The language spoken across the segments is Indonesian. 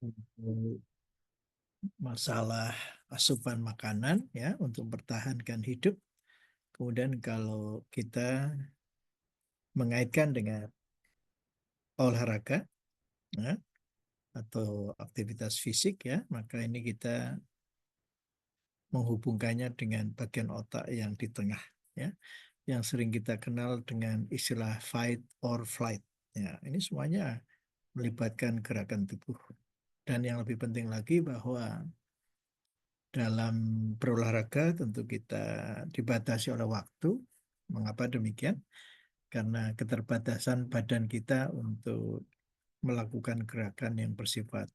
untuk masalah asupan makanan ya untuk mempertahankan hidup. Kemudian kalau kita mengaitkan dengan olahraga ya, atau aktivitas fisik ya, maka ini kita menghubungkannya dengan bagian otak yang di tengah ya, yang sering kita kenal dengan istilah fight or flight. Ya, ini semuanya melibatkan gerakan tubuh. Dan yang lebih penting lagi bahwa dalam berolahraga tentu kita dibatasi oleh waktu. Mengapa demikian? Karena keterbatasan badan kita untuk melakukan gerakan yang bersifat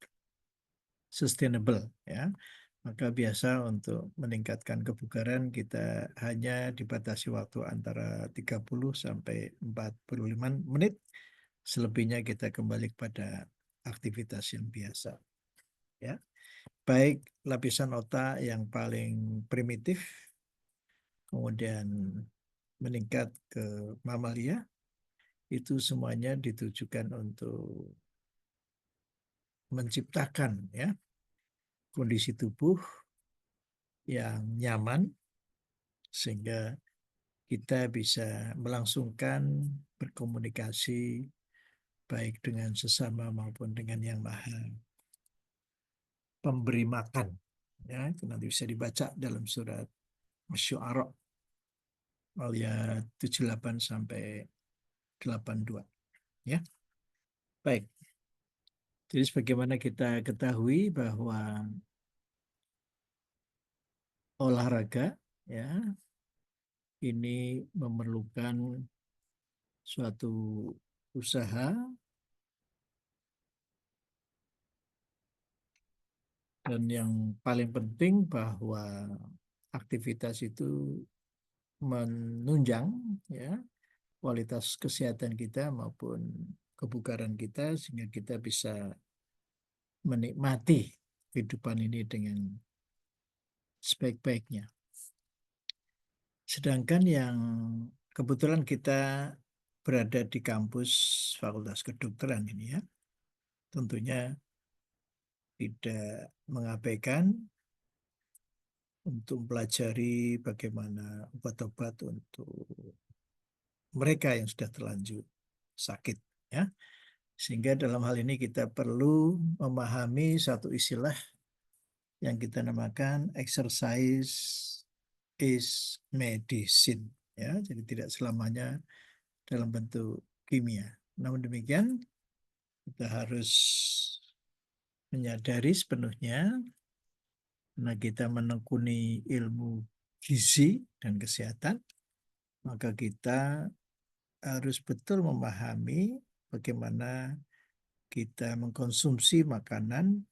sustainable ya. Maka biasa untuk meningkatkan kebugaran kita hanya dibatasi waktu antara 30 sampai 45 menit. Selebihnya kita kembali kepada aktivitas yang biasa ya. Baik lapisan otak yang paling primitif, kemudian meningkat ke mamalia, itu semuanya ditujukan untuk menciptakan ya kondisi tubuh yang nyaman sehingga kita bisa melangsungkan berkomunikasi baik dengan sesama maupun dengan yang maha pemberi makan. Ya, itu nanti bisa dibaca dalam surat Asy-Syu'ara ayat 78 sampai 82. Ya, baik. Jadi sebagaimana kita ketahui bahwa olahraga ya ini memerlukan suatu usaha dan yang paling penting bahwa aktivitas itu menunjang ya kualitas kesehatan kita maupun kebugaran kita sehingga kita bisa menikmati kehidupan ini dengan sebaik-baiknya. Sedangkan yang kebetulan kita berada di kampus Fakultas Kedokteran ini ya, tentunya tidak mengabaikan untuk mempelajari bagaimana obat-obat untuk mereka yang sudah terlanjur sakit ya. Sehingga dalam hal ini kita perlu memahami satu istilah yang kita namakan exercise is medicine ya. Jadi tidak selamanya dalam bentuk kimia. Namun demikian kita harus menyadari sepenuhnya karena kita menekuni ilmu gizi dan kesehatan, maka kita harus betul memahami bagaimana kita mengkonsumsi makanan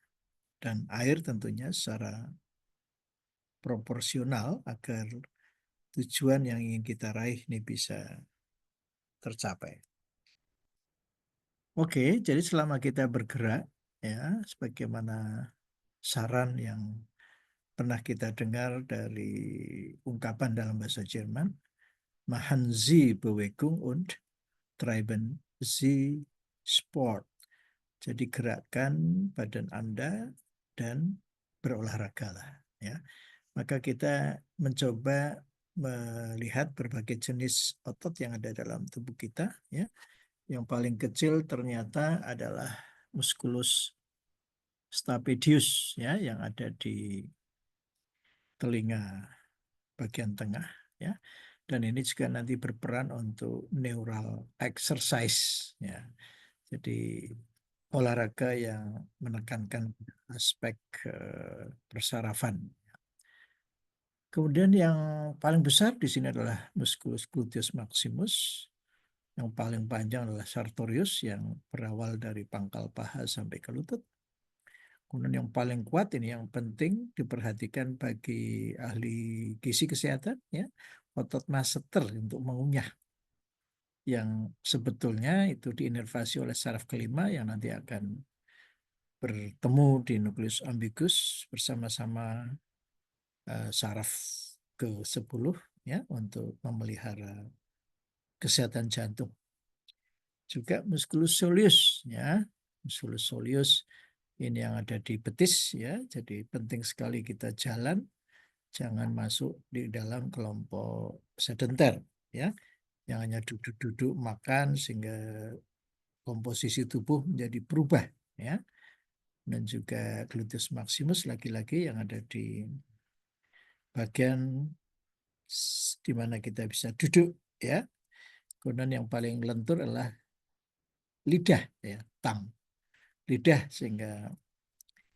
dan air tentunya secara proporsional agar tujuan yang ingin kita raih ini bisa tercapai. Oke, jadi selama kita bergerak ya, sebagaimana saran yang pernah kita dengar dari ungkapan dalam bahasa Jerman, machen Sie Bewegung und treiben Sie Sport. Jadi gerakkan badan Anda dan berolahragalah ya. Maka kita mencoba melihat berbagai jenis otot yang ada dalam tubuh kita ya. Yang paling kecil ternyata adalah musculus stapedius ya yang ada di telinga bagian tengah ya. Dan ini juga nanti berperan untuk neural exercise ya. Jadi olahraga yang menekankan aspek persarafan. Kemudian yang paling besar di sini adalah musculus gluteus maximus. Yang paling panjang adalah sartorius yang berawal dari pangkal paha sampai ke lutut. Kemudian yang paling kuat ini yang penting diperhatikan bagi ahli gizi kesehatan ya, otot masseter untuk mengunyah yang sebetulnya itu diinervasi oleh saraf kelima yang nanti akan bertemu di nukleus ambiguus bersama-sama saraf ke-10 ya untuk memelihara kesehatan jantung. Juga musculus soleus ya Musculus soleus ini yang ada di betis ya. Jadi penting sekali kita jalan, jangan masuk di dalam kelompok sedenter ya, yang hanya duduk-duduk makan sehingga komposisi tubuh menjadi berubah ya. Dan juga gluteus maximus lagi-lagi yang ada di bagian di mana kita bisa duduk ya. Kemudian yang paling lentur adalah lidah ya, tang. Lidah sehingga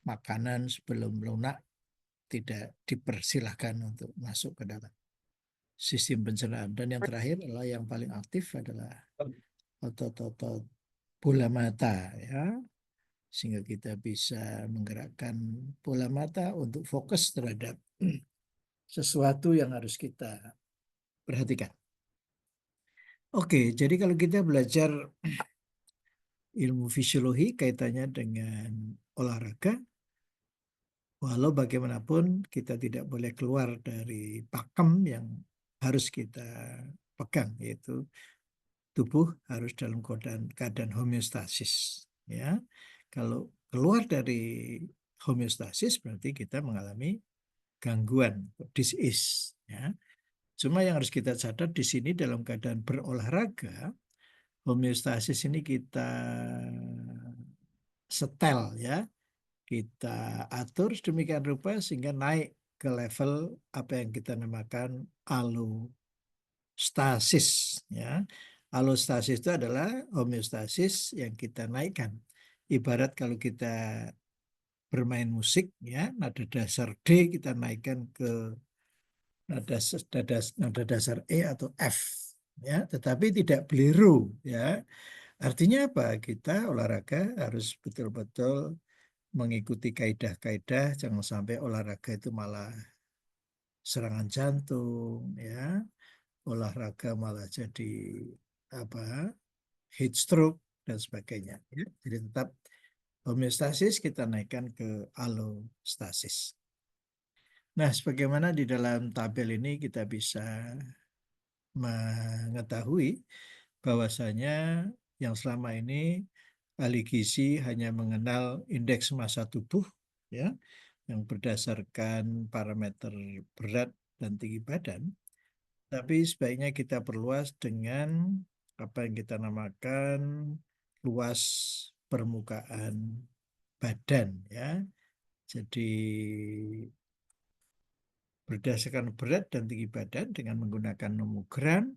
makanan sebelum lunak tidak dipersilahkan untuk masuk ke dalam sistem pencernaan. Dan yang terakhir adalah yang paling aktif adalah otot-otot bola mata ya, sehingga kita bisa menggerakkan bola mata untuk fokus terhadap sesuatu yang harus kita perhatikan. Oke, jadi kalau kita belajar ilmu fisiologi kaitannya dengan olahraga, walau bagaimanapun kita tidak boleh keluar dari pakem yang harus kita pegang, yaitu tubuh harus dalam keadaan homeostasis. Ya, kalau keluar dari homeostasis berarti kita mengalami gangguan, disease. Ya, cuma yang harus kita catat di sini dalam keadaan berolahraga, homeostasis ini kita setel ya, kita atur sedemikian rupa sehingga naik ke level apa yang kita namakan allostasis ya. Allostasis itu adalah homeostasis yang kita naikkan. Ibarat kalau kita bermain musik ya, nada dasar D kita naikkan ke nada dasar E atau F ya, tetapi tidak beliru ya. Artinya apa? Kita olahraga harus betul-betul mengikuti kaidah-kaidah, jangan sampai olahraga itu malah serangan jantung ya, olahraga malah jadi apa, heat stroke dan sebagainya ya. Jadi tetap homeostasis kita naikkan ke allostasis. Nah, sebagaimana di dalam tabel ini kita bisa mengetahui bahwasanya yang selama ini ahli gizi hanya mengenal indeks massa tubuh ya, yang berdasarkan parameter berat dan tinggi badan, tapi sebaiknya kita perluas dengan apa yang kita namakan luas permukaan badan ya. Jadi berdasarkan berat dan tinggi badan dengan menggunakan nomogram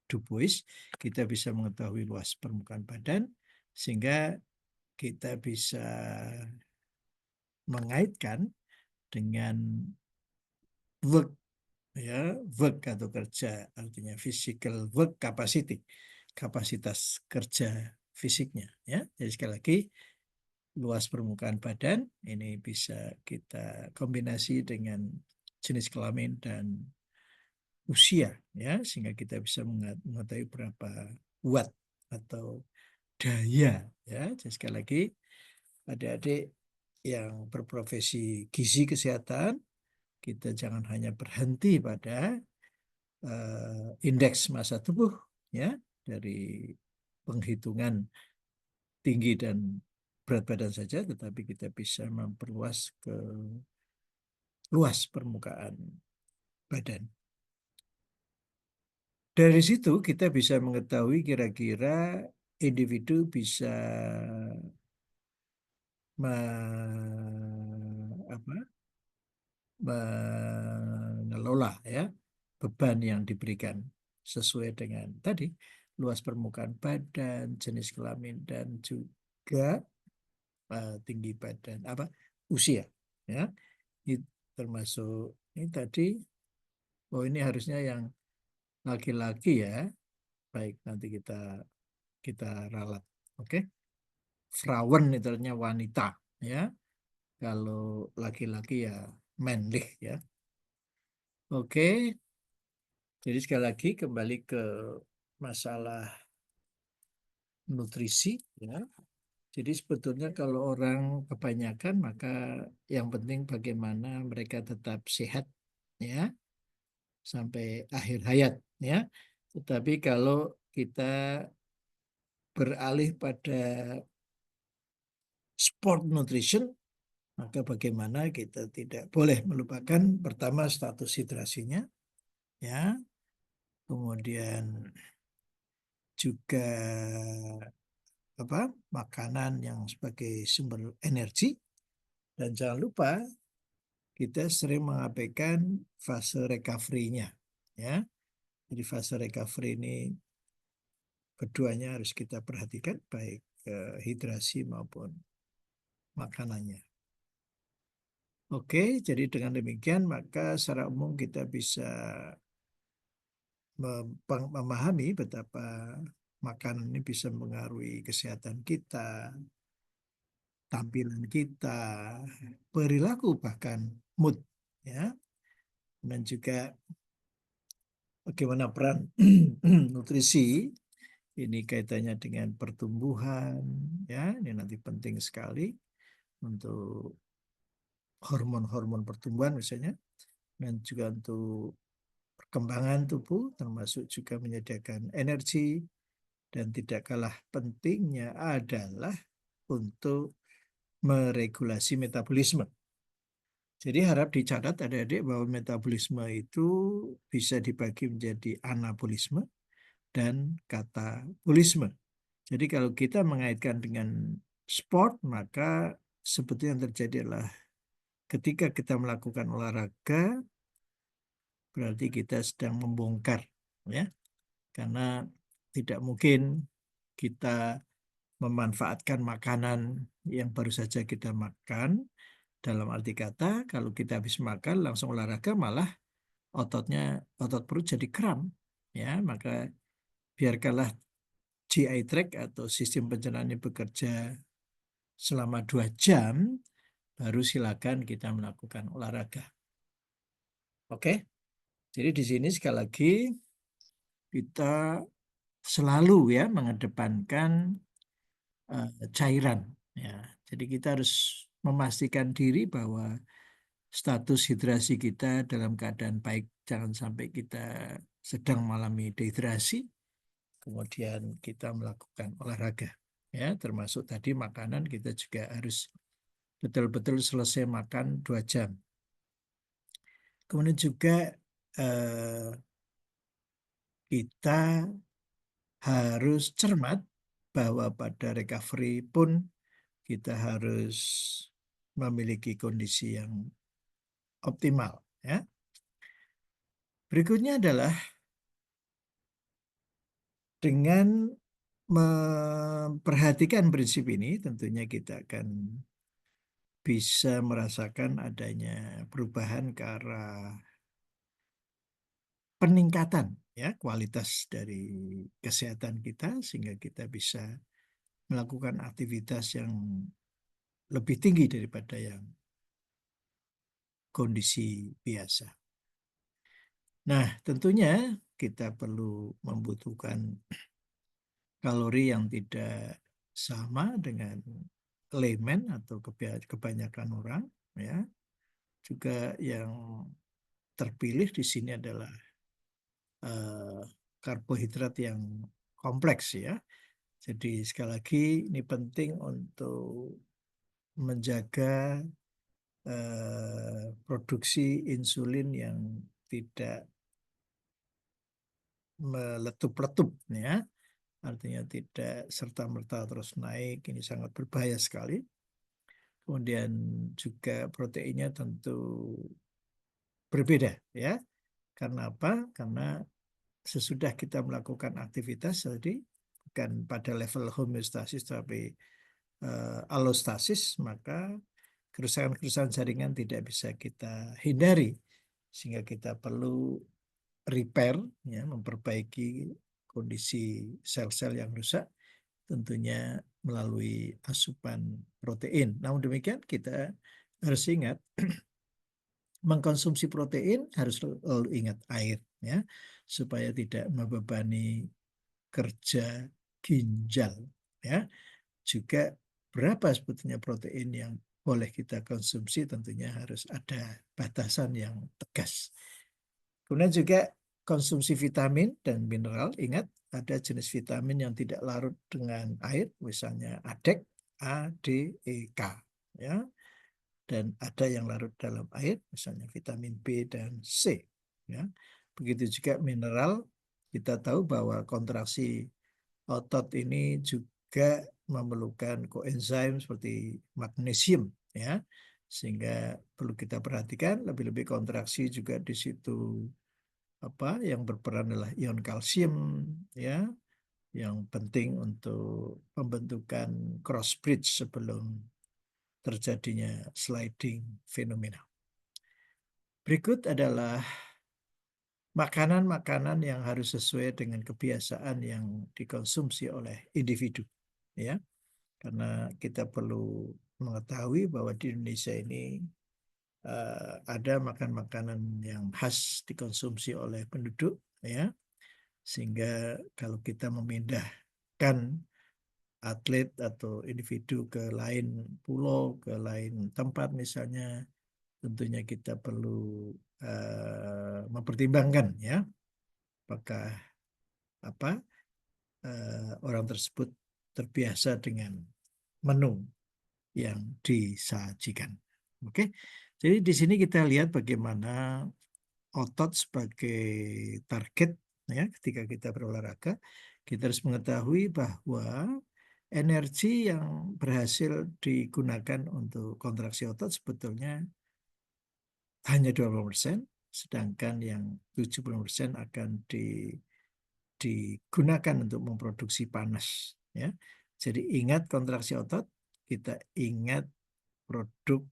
Dubois, kita bisa mengetahui luas permukaan badan sehingga kita bisa mengaitkan dengan work ya, work atau kerja, artinya physical work capacity, kapasitas kerja fisiknya ya. Jadi sekali lagi luas permukaan badan ini bisa kita kombinasi dengan jenis kelamin dan usia ya, sehingga kita bisa mengetahui berapa watt atau daya ya. Jadi sekali lagi adik-adik yang berprofesi gizi kesehatan, kita jangan hanya berhenti pada indeks massa tubuh ya, dari penghitungan tinggi dan berat badan saja, tetapi kita bisa memperluas ke luas permukaan badan. Dari situ kita bisa mengetahui kira-kira individu bisa apa, mengelola ya beban yang diberikan sesuai dengan tadi luas permukaan badan, jenis kelamin dan juga tinggi badan apa usia ya. Ini termasuk ini tadi, oh ini harusnya yang laki-laki ya. Baik, nanti kita ralat. Oke. Frauen itu artinya wanita ya. Kalau laki-laki ya manly ya. Oke, jadi sekali lagi kembali ke masalah nutrisi ya. Jadi sebetulnya kalau orang kebanyakan maka yang penting bagaimana mereka tetap sehat ya sampai akhir hayat ya. Tetapi kalau kita beralih pada sport nutrition, maka bagaimana kita tidak boleh melupakan pertama status hidrasinya, ya, kemudian juga makanan yang sebagai sumber energi, dan jangan lupa kita sering mengabaikan fase recovery-nya, ya. Jadi fase recovery ini keduanya harus kita perhatikan, baik hidrasi maupun makanannya. Oke, jadi dengan demikian maka secara umum kita bisa memahami betapa makanan ini bisa mengaruhi kesehatan kita, tampilan kita, perilaku, bahkan mood, ya. Dan juga bagaimana peran nutrisi ini kaitannya dengan pertumbuhan, ya. Ini nanti penting sekali untuk hormon-hormon pertumbuhan misalnya, dan juga untuk perkembangan tubuh, termasuk juga menyediakan energi, dan tidak kalah pentingnya adalah untuk meregulasi metabolisme. Jadi harap dicatat adik-adik bahwa metabolisme itu bisa dibagi menjadi anabolisme dan katabolisme. Jadi kalau kita mengaitkan dengan sport, maka sebetulnya yang terjadi adalah ketika kita melakukan olahraga, berarti kita sedang membongkar, ya. Karena tidak mungkin kita memanfaatkan makanan yang baru saja kita makan. Dalam arti kata, kalau kita habis makan langsung olahraga, malah otot perut jadi kram, ya. Maka biarkanlah GI tract atau sistem pencernaan ini bekerja selama 2 jam, baru silakan kita melakukan olahraga. Oke, jadi di sini sekali lagi kita selalu, ya, mengedepankan cairan, ya. Jadi kita harus memastikan diri bahwa status hidrasi kita dalam keadaan baik, jangan sampai kita sedang mengalami dehidrasi, kemudian kita melakukan olahraga, ya, termasuk tadi makanan kita juga harus betul-betul selesai makan 2 jam. Kemudian juga kita harus cermat bahwa pada recovery pun kita harus memiliki kondisi yang optimal, ya. Berikutnya adalah dengan memperhatikan prinsip ini, tentunya kita akan bisa merasakan adanya perubahan ke arah peningkatan, ya, kualitas dari kesehatan kita, sehingga kita bisa melakukan aktivitas yang lebih tinggi daripada yang kondisi biasa. Nah, tentunya kita perlu membutuhkan kalori yang tidak sama dengan layman atau kebanyakan orang, ya. Juga yang terpilih di sini adalah karbohidrat yang kompleks, ya. Jadi sekali lagi ini penting untuk menjaga produksi insulin yang tidak meletup-letup, ya. Artinya tidak serta-merta terus naik, ini sangat berbahaya sekali. Kemudian juga proteinnya tentu berbeda, ya. Karena apa? Karena sesudah kita melakukan aktivitas tadi, bukan pada level homeostasis tapi alostasis, maka kerusakan-kerusakan jaringan tidak bisa kita hindari, sehingga kita perlu repair, ya, memperbaiki kondisi sel-sel yang rusak, tentunya melalui asupan protein. Namun demikian kita harus ingat mengkonsumsi protein harus selalu ingat air, ya, supaya tidak membebani kerja ginjal, ya. Juga berapa sebetulnya protein yang boleh kita konsumsi, tentunya harus ada batasan yang tegas. Kemudian juga konsumsi vitamin dan mineral, ingat ada jenis vitamin yang tidak larut dengan air, misalnya ADEK, A, D, E, K, ya. Dan ada yang larut dalam air, misalnya vitamin B dan C, ya. Begitu juga mineral, kita tahu bahwa kontraksi otot ini juga memerlukan koenzim seperti magnesium, ya. Sehingga perlu kita perhatikan, lebih-lebih kontraksi juga di situ apa yang berperan adalah ion kalsium, ya, yang penting untuk pembentukan cross bridge sebelum terjadinya sliding fenomena. Berikut adalah makanan-makanan yang harus sesuai dengan kebiasaan yang dikonsumsi oleh individu, ya. Karena kita perlu mengetahui bahwa di Indonesia ini ada makan-makanan yang khas dikonsumsi oleh penduduk, ya. Sehingga kalau kita memindahkan atlet atau individu ke lain pulau, ke lain tempat misalnya, tentunya kita perlu mempertimbangkan, ya, apakah apa orang tersebut terbiasa dengan menu yang disajikan. Oke, jadi di sini kita lihat bagaimana otot sebagai target, ya, ketika kita berolahraga, kita harus mengetahui bahwa energi yang berhasil digunakan untuk kontraksi otot sebetulnya hanya 20%, sedangkan yang 70% akan digunakan untuk memproduksi panas, ya. Jadi ingat kontraksi otot, kita ingat produk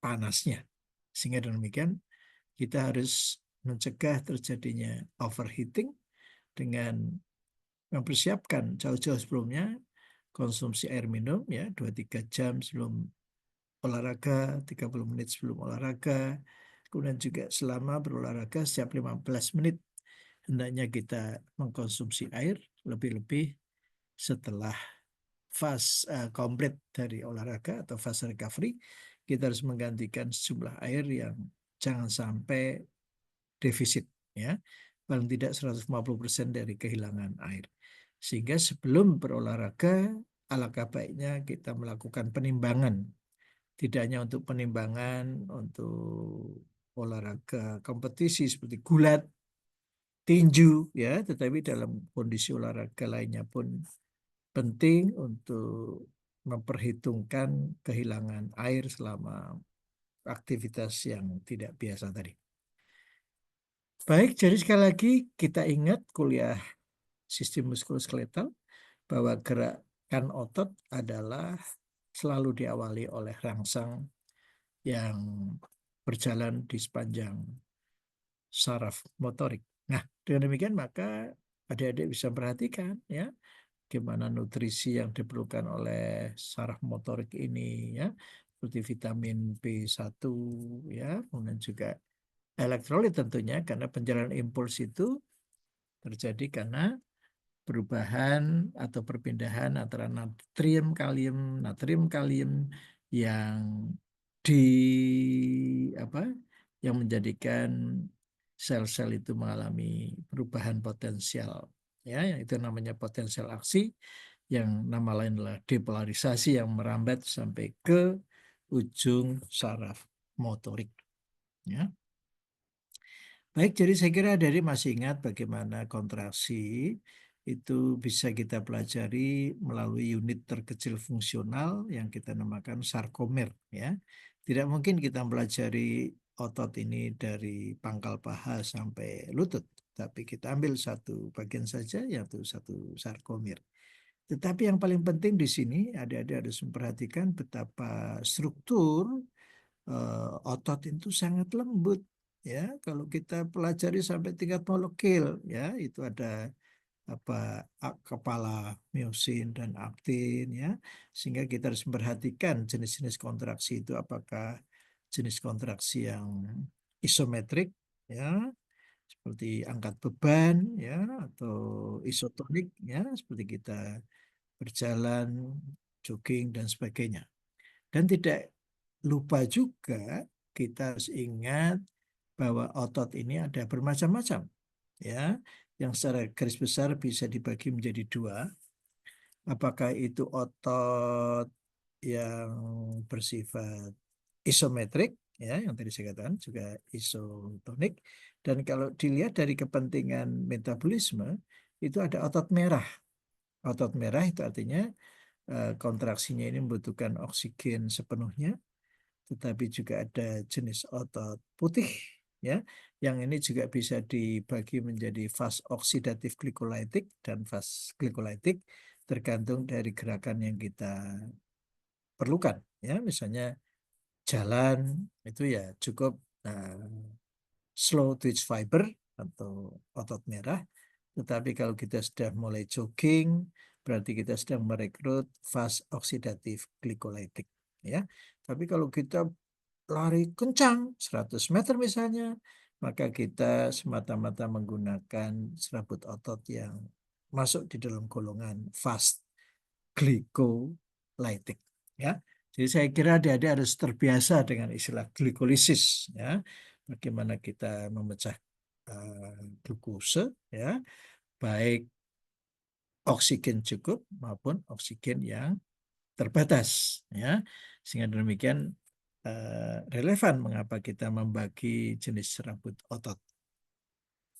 panasnya. Sehingga demikian kita harus mencegah terjadinya overheating dengan mempersiapkan jauh-jauh sebelumnya konsumsi air minum, ya, 2-3 jam sebelum olahraga, 30 menit sebelum olahraga. Kemudian juga selama berolahraga setiap 15 menit hendaknya kita mengkonsumsi air, lebih-lebih setelah fase komplit dari olahraga atau fase recovery, kita harus menggantikan sejumlah air yang jangan sampai defisit, ya. Paling tidak 150% dari kehilangan air. Sehingga sebelum berolahraga, alangkah baiknya kita melakukan penimbangan. Tidak hanya untuk penimbangan untuk olahraga kompetisi seperti gulat, tinju, ya, tetapi dalam kondisi olahraga lainnya pun penting untuk memperhitungkan kehilangan air selama aktivitas yang tidak biasa tadi. Baik, jadi sekali lagi kita ingat kuliah sistem muskuloskeletal bahwa gerakan otot adalah selalu diawali oleh rangsang yang berjalan di sepanjang saraf motorik. Nah, dengan demikian maka adik-adik bisa perhatikan, ya, gimana nutrisi yang diperlukan oleh saraf motorik ini, ya, seperti vitamin B1, ya, kemudian juga elektrolit tentunya, karena penjalanan impuls itu terjadi karena perubahan atau perpindahan antara natrium kalium yang di apa yang menjadikan sel-sel itu mengalami perubahan potensial, ya, yang itu namanya potensial aksi, yang nama lain adalah depolarisasi yang merambat sampai ke ujung saraf motorik, ya. Baik, jadi saya kira dari masih ingat bagaimana kontraksi itu bisa kita pelajari melalui unit terkecil fungsional yang kita namakan sarkomer, ya. Tidak mungkin kita pelajari otot ini dari pangkal paha sampai lutut, tapi kita ambil satu bagian saja yaitu satu sarkomer. Tetapi yang paling penting di sini adik-adik harus memperhatikan betapa struktur otot itu sangat lembut, ya. Kalau kita pelajari sampai tingkat molekul, ya, itu ada apa kepala miosin dan aktin, ya, sehingga kita harus memperhatikan jenis-jenis kontraksi itu apakah jenis kontraksi yang isometrik, ya, seperti angkat beban, ya, atau isotonik, ya, seperti kita berjalan, jogging dan sebagainya. Dan tidak lupa juga kita harus ingat bahwa otot ini ada bermacam-macam, ya, yang secara garis besar bisa dibagi menjadi dua. Apakah itu otot yang bersifat isometrik, ya, yang tadi saya katakan juga isotonik. Dan kalau dilihat dari kepentingan metabolisme, itu ada otot merah. Otot merah itu artinya kontraksinya ini membutuhkan oksigen sepenuhnya, tetapi juga ada jenis otot putih, ya, yang ini juga bisa dibagi menjadi fase oksidatif glikolytik dan fase glikolytik, tergantung dari gerakan yang kita perlukan, ya. Misalnya jalan itu ya cukup slow twitch fiber atau otot merah. Tetapi kalau kita sudah mulai jogging, berarti kita sedang merekrut fase oksidatif glikolytik, ya. Tapi kalau kita lari kencang 100 meter misalnya, maka kita semata-mata menggunakan serabut otot yang masuk di dalam golongan fast glycolytic, ya. Jadi saya kira adik-adik harus terbiasa dengan istilah glikolisis, ya. Bagaimana kita memecah glukose, ya, baik oksigen cukup maupun oksigen yang terbatas, ya. Sehingga demikian relevan mengapa kita membagi jenis serabut otot.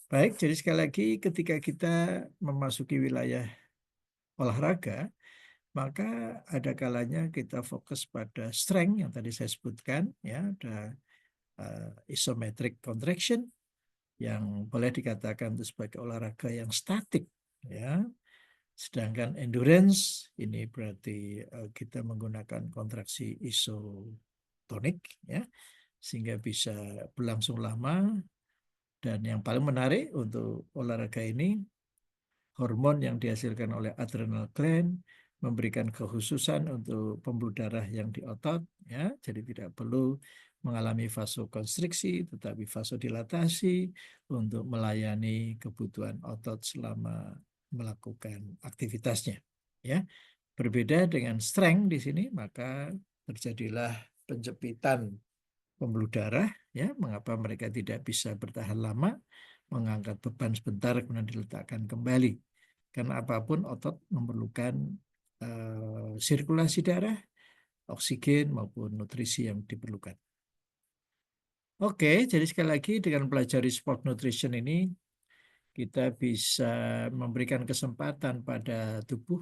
Baik, jadi sekali lagi ketika kita memasuki wilayah olahraga, maka ada kalanya kita fokus pada strength yang tadi saya sebutkan, ya, ada isometric contraction yang boleh dikatakan itu sebagai olahraga yang statik, ya. Sedangkan endurance ini berarti kita menggunakan kontraksi isotonik, ya, sehingga bisa berlangsung lama. Dan yang paling menarik untuk olahraga ini, hormon yang dihasilkan oleh adrenal gland memberikan kekhususan untuk pembuluh darah yang di otot, ya. Jadi tidak perlu mengalami vasokonstriksi tetapi vasodilatasi untuk melayani kebutuhan otot selama melakukan aktivitasnya, ya. Berbeda dengan strength di sini, maka terjadilah penjepitan pembuluh darah, ya. Mengapa mereka tidak bisa bertahan lama, mengangkat beban sebentar kemudian diletakkan kembali, karena apapun otot memerlukan sirkulasi darah, oksigen maupun nutrisi yang diperlukan. Oke, jadi sekali lagi dengan pelajari sport nutrition ini kita bisa memberikan kesempatan pada tubuh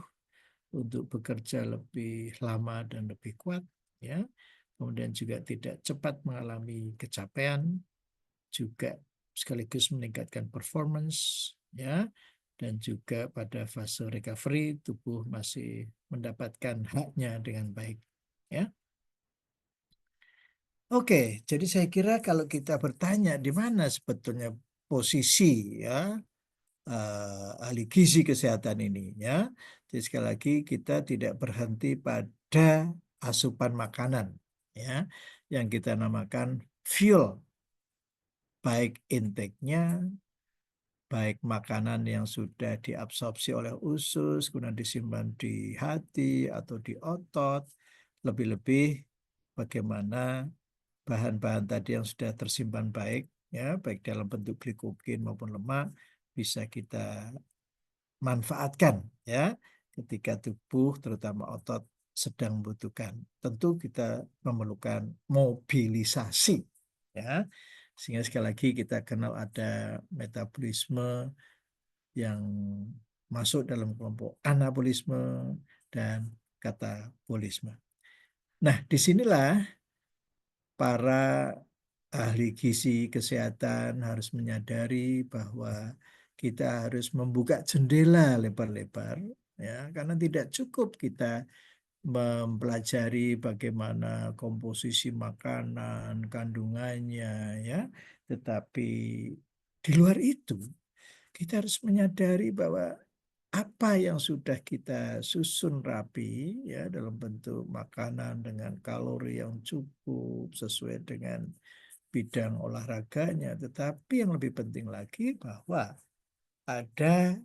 untuk bekerja lebih lama dan lebih kuat, ya. Kemudian juga tidak cepat mengalami kecapean, juga sekaligus meningkatkan performance, ya. Dan juga pada fase recovery tubuh masih mendapatkan haknya dengan baik, ya. Oke, jadi saya kira kalau kita bertanya di mana sebetulnya posisi, ya, ahli gizi kesehatan ini, ya. Jadi sekali lagi kita tidak berhenti pada asupan makanan, ya, yang kita namakan fuel, baik intake-nya, baik makanan yang sudah diabsorpsi oleh usus, kemudian disimpan di hati atau di otot, lebih-lebih bagaimana bahan-bahan tadi yang sudah tersimpan baik, ya, baik dalam bentuk glikogen maupun lemak, bisa kita manfaatkan, ya, ketika tubuh terutama otot sedang membutuhkan. Tentu kita memerlukan mobilisasi, ya, sehingga sekali lagi kita kenal ada metabolisme yang masuk dalam kelompok anabolisme dan katabolisme. Nah, disinilah para ahli gizi kesehatan harus menyadari bahwa kita harus membuka jendela lebar-lebar, ya, karena tidak cukup kita mempelajari bagaimana komposisi makanan, kandungannya, ya, tetapi di luar itu kita harus menyadari bahwa apa yang sudah kita susun rapi, ya, dalam bentuk makanan dengan kalori yang cukup sesuai dengan bidang olahraganya, tetapi yang lebih penting lagi bahwa ada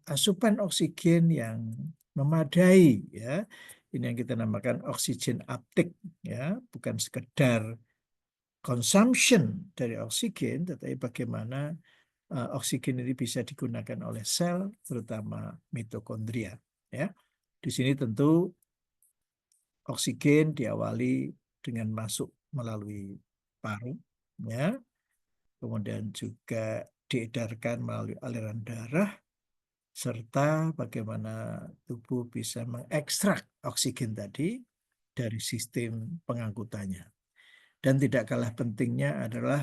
asupan oksigen yang memadai, ya. Ini yang kita namakan oksigen uptake, ya, bukan sekedar consumption dari oksigen, tetapi bagaimana oksigen ini bisa digunakan oleh sel, terutama mitokondria. Ya, di sini tentu oksigen diawali dengan masuk melalui paru, ya, kemudian juga diedarkan melalui aliran darah, serta bagaimana tubuh bisa mengekstrak oksigen tadi dari sistem pengangkutannya. Dan tidak kalah pentingnya adalah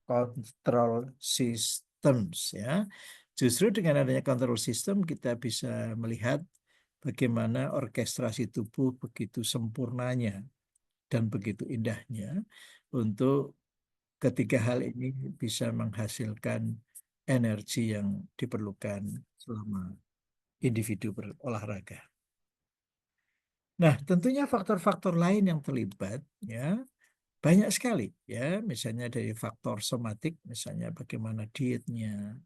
control systems, ya. Justru dengan adanya control system kita bisa melihat bagaimana orkestrasi tubuh begitu sempurnanya dan begitu indahnya untuk ketiga hal ini bisa menghasilkan energi yang diperlukan selama individu berolahraga. Nah, tentunya faktor-faktor lain yang terlibat, ya, banyak sekali, ya, misalnya dari faktor somatik, misalnya bagaimana dietnya,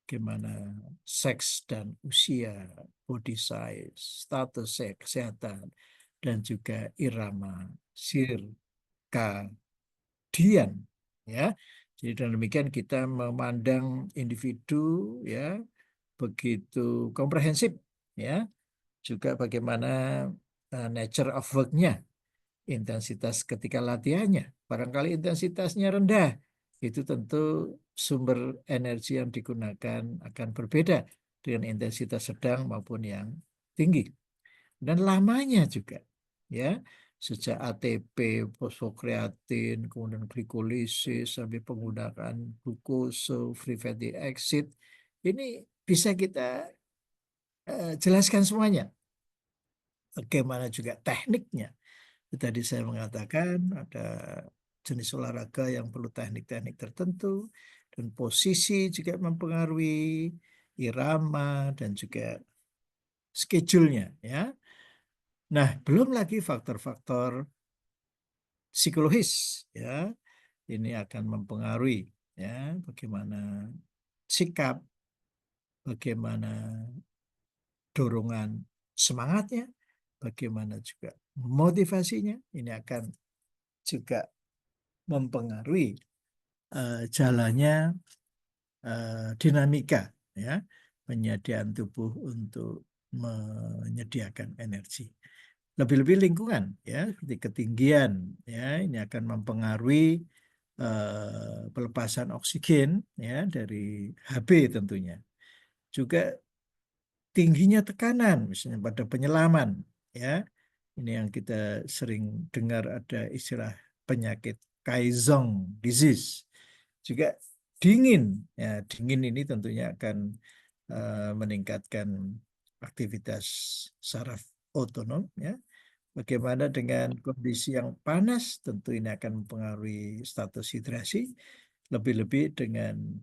bagaimana seks dan usia, body size, status kesehatan, dan juga irama sirkadian, ya. Jadi dengan demikian kita memandang individu, ya, begitu komprehensif, ya, juga bagaimana nature of work-nya, intensitas ketika latihannya. Barangkali intensitasnya rendah, itu tentu sumber energi yang digunakan akan berbeda dengan intensitas sedang maupun yang tinggi. Dan lamanya juga, ya, sejak ATP, fosfokreatin, kemudian glikolisis, sampai penggunaan glukose, free fatty acid, ini bisa kita jelaskan semuanya. Bagaimana juga tekniknya. Tadi saya mengatakan ada jenis olahraga yang perlu teknik-teknik tertentu, dan posisi juga mempengaruhi irama dan juga schedule-nya, ya. Nah, belum lagi faktor-faktor psikologis, ya. Ini akan mempengaruhi, ya, bagaimana sikap, bagaimana dorongan semangatnya, bagaimana juga motivasinya. Ini akan juga mempengaruhi jalannya dinamika, ya, penyediaan tubuh untuk menyediakan energi. Lebih-lebih lingkungan, ya, seperti ketinggian, ya, ini akan mempengaruhi pelepasan oksigen, ya, dari HB tentunya. Juga tingginya tekanan, misalnya pada penyelaman, ya. Ini yang kita sering dengar ada istilah penyakit Kaizong disease. Juga dingin, ya, dingin ini tentunya akan meningkatkan aktivitas saraf otonom, ya. Bagaimana dengan kondisi yang panas, tentu ini akan mempengaruhi status hidrasi, lebih-lebih dengan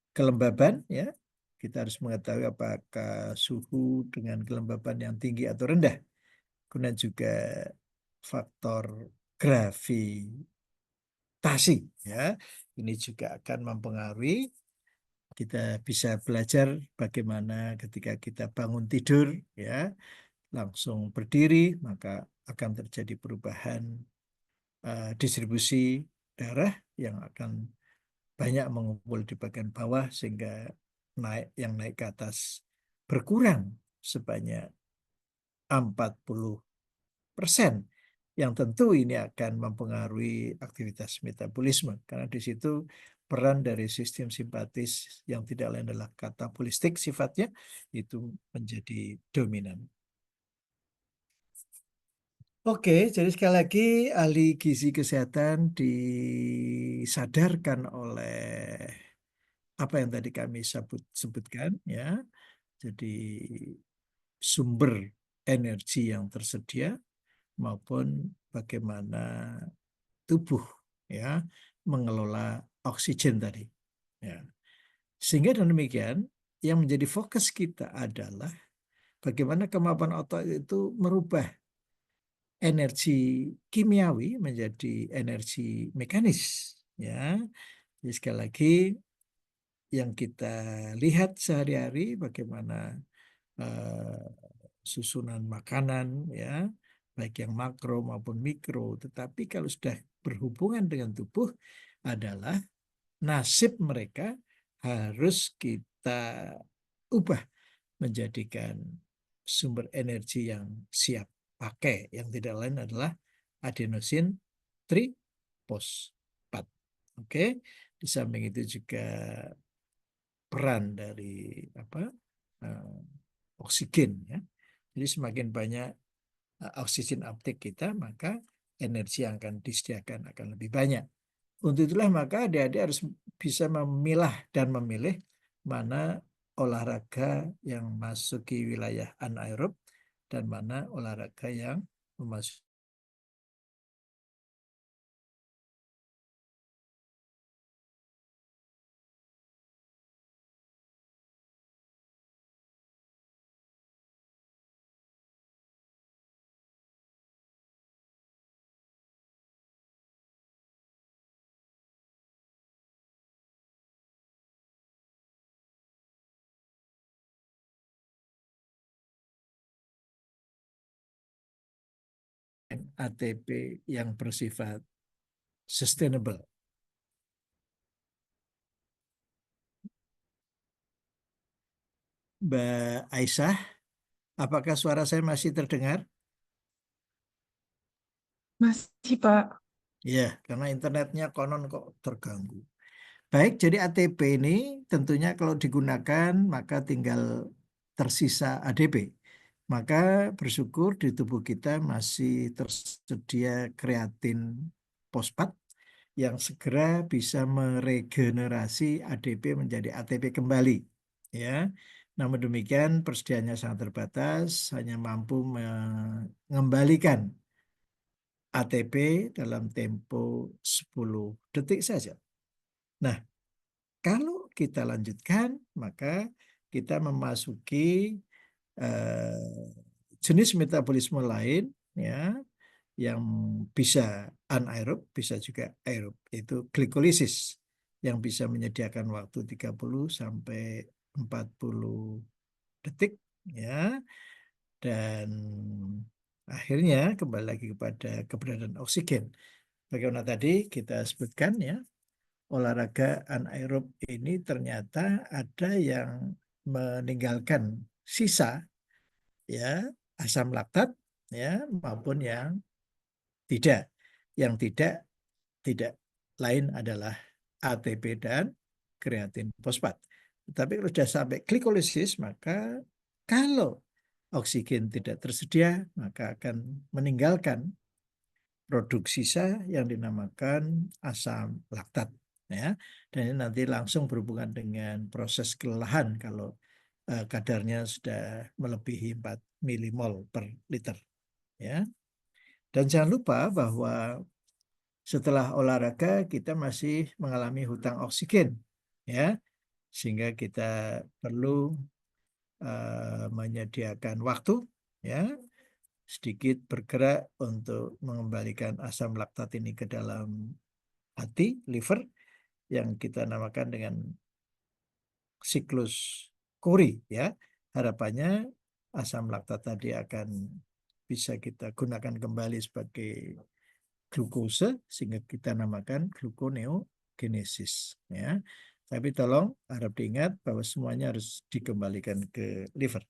kelembaban, ya. Kita harus mengetahui apakah suhu dengan kelembaban yang tinggi atau rendah. Kemudian juga faktor gravitasi, ya. Ini juga akan mempengaruhi. Kita bisa belajar bagaimana ketika kita bangun tidur, ya, langsung berdiri, maka akan terjadi perubahan distribusi darah yang akan banyak mengumpul di bagian bawah, sehingga yang naik ke atas berkurang sebanyak 40%, yang tentu ini akan mempengaruhi aktivitas metabolisme, karena di situ peran dari sistem simpatis yang tidak lain adalah katabolistik sifatnya, itu menjadi dominan. Oke, jadi sekali lagi ahli gizi kesehatan disadarkan oleh apa yang tadi kami sebutkan, ya. Jadi sumber energi yang tersedia maupun bagaimana tubuh, ya, mengelola oksigen tadi, ya. Sehingga dengan demikian yang menjadi fokus kita adalah bagaimana kemampuan otak itu merubah energi kimiawi menjadi energi mekanis, ya. Jadi sekali lagi yang kita lihat sehari-hari bagaimana eh, susunan makanan, ya, baik yang makro maupun mikro, tetapi kalau sudah berhubungan dengan tubuh adalah nasib mereka harus kita ubah menjadikan sumber energi yang siap pakai, yang tidak lain adalah adenosin trifosfat. Oke, di samping itu juga peran dari eh, oksigen ya. Jadi semakin banyak oksigen uptake kita, maka energi yang akan disediakan akan lebih banyak. Untuk itulah maka adik-adik harus bisa memilah dan memilih mana olahraga yang masuki wilayah anaerob dan mana olahraga yang memasuki ATP yang bersifat sustainable. Mbak Aisyah, apakah suara saya masih terdengar? Masih, Pak. Ya, karena internetnya konon kok terganggu. Baik, jadi ATP ini tentunya kalau digunakan maka tinggal tersisa ADP. Maka bersyukur di tubuh kita masih tersedia kreatin fosfat yang segera bisa meregenerasi ADP menjadi ATP kembali. Ya, namun demikian persediaannya sangat terbatas, hanya mampu mengembalikan ATP dalam tempo 10 detik saja. Nah, kalau kita lanjutkan, maka kita memasuki eh, jenis metabolisme lain, ya, yang bisa anaerob, bisa juga aerob, itu glikolisis yang bisa menyediakan waktu 30 sampai 40 detik, ya, dan akhirnya kembali lagi kepada keberadaan oksigen. Bagaimana tadi kita sebutkan ya, olahraga anaerob ini ternyata ada yang meninggalkan sisa ya asam laktat ya maupun yang tidak. Yang tidak lain adalah ATP dan kreatin fosfat. Tetapi kalau sudah sampai glikolisis maka kalau oksigen tidak tersedia maka akan meninggalkan produk sisa yang dinamakan asam laktat ya, dan ini nanti langsung berhubungan dengan proses kelelahan kalau kadarnya sudah melebihi 4 milimol per liter ya. Dan jangan lupa bahwa setelah olahraga kita masih mengalami hutang oksigen ya, sehingga kita perlu menyediakan waktu ya sedikit bergerak untuk mengembalikan asam laktat ini ke dalam hati, liver, yang kita namakan dengan siklus Cori ya. Harapannya asam laktat tadi akan bisa kita gunakan kembali sebagai glukose sehingga kita namakan gluconeogenesis ya. Tapi tolong harap diingat bahwa semuanya harus dikembalikan ke liver.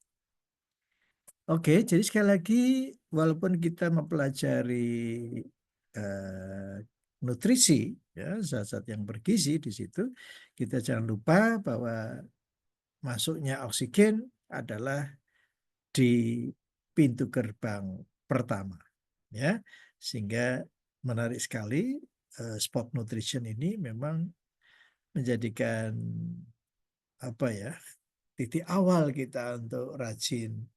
Oke, jadi sekali lagi walaupun kita mempelajari nutrisi ya, zat-zat yang bergizi di situ, kita jangan lupa bahwa masuknya oksigen adalah di pintu gerbang pertama ya. Sehingga menarik sekali sport nutrition ini memang menjadikan apa ya titik awal kita untuk rajin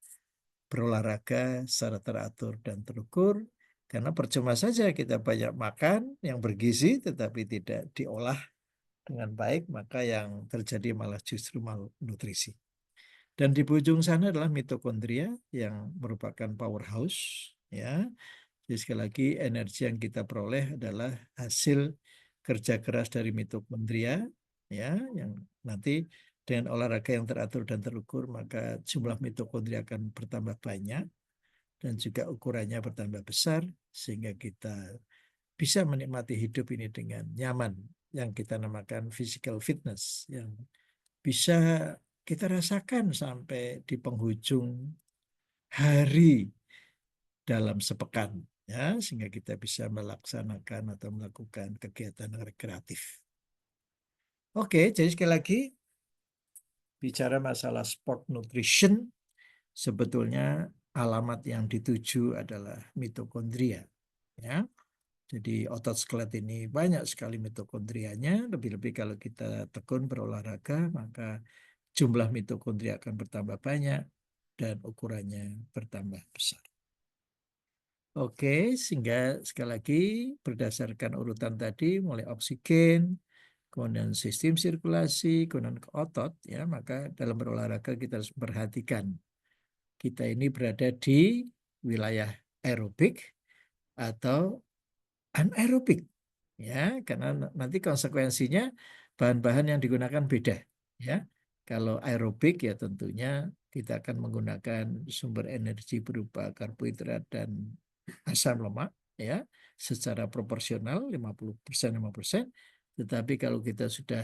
berolahraga secara teratur dan terukur, karena percuma saja kita banyak makan yang bergizi tetapi tidak diolah dengan baik, maka yang terjadi malah justru malnutrisi. Dan di ujung sana adalah mitokondria yang merupakan powerhouse ya. Jadi sekali lagi energi yang kita peroleh adalah hasil kerja keras dari mitokondria ya, yang nanti dengan olahraga yang teratur dan terukur maka jumlah mitokondria akan bertambah banyak dan juga ukurannya bertambah besar sehingga kita bisa menikmati hidup ini dengan nyaman, yang kita namakan physical fitness, yang bisa kita rasakan sampai di penghujung hari dalam sepekan, ya, sehingga kita bisa melaksanakan atau melakukan kegiatan rekreatif. Oke, jadi sekali lagi bicara masalah sport nutrition, sebetulnya alamat yang dituju adalah mitokondria, ya. Jadi otot skelet ini banyak sekali mitokondrianya, lebih-lebih kalau kita tekun berolahraga, maka jumlah mitokondria akan bertambah banyak dan ukurannya bertambah besar. Oke, sehingga sekali lagi berdasarkan urutan tadi, mulai oksigen, kemudian sistem sirkulasi, kemudian ke otot, ya, maka dalam berolahraga kita harus memperhatikan kita ini berada di wilayah aerobik atau anaerobik, ya, karena nanti konsekuensinya bahan-bahan yang digunakan beda, ya. Kalau aerobik ya tentunya kita akan menggunakan sumber energi berupa karbohidrat dan asam lemak, ya, secara proporsional 50% 50%. Tetapi kalau kita sudah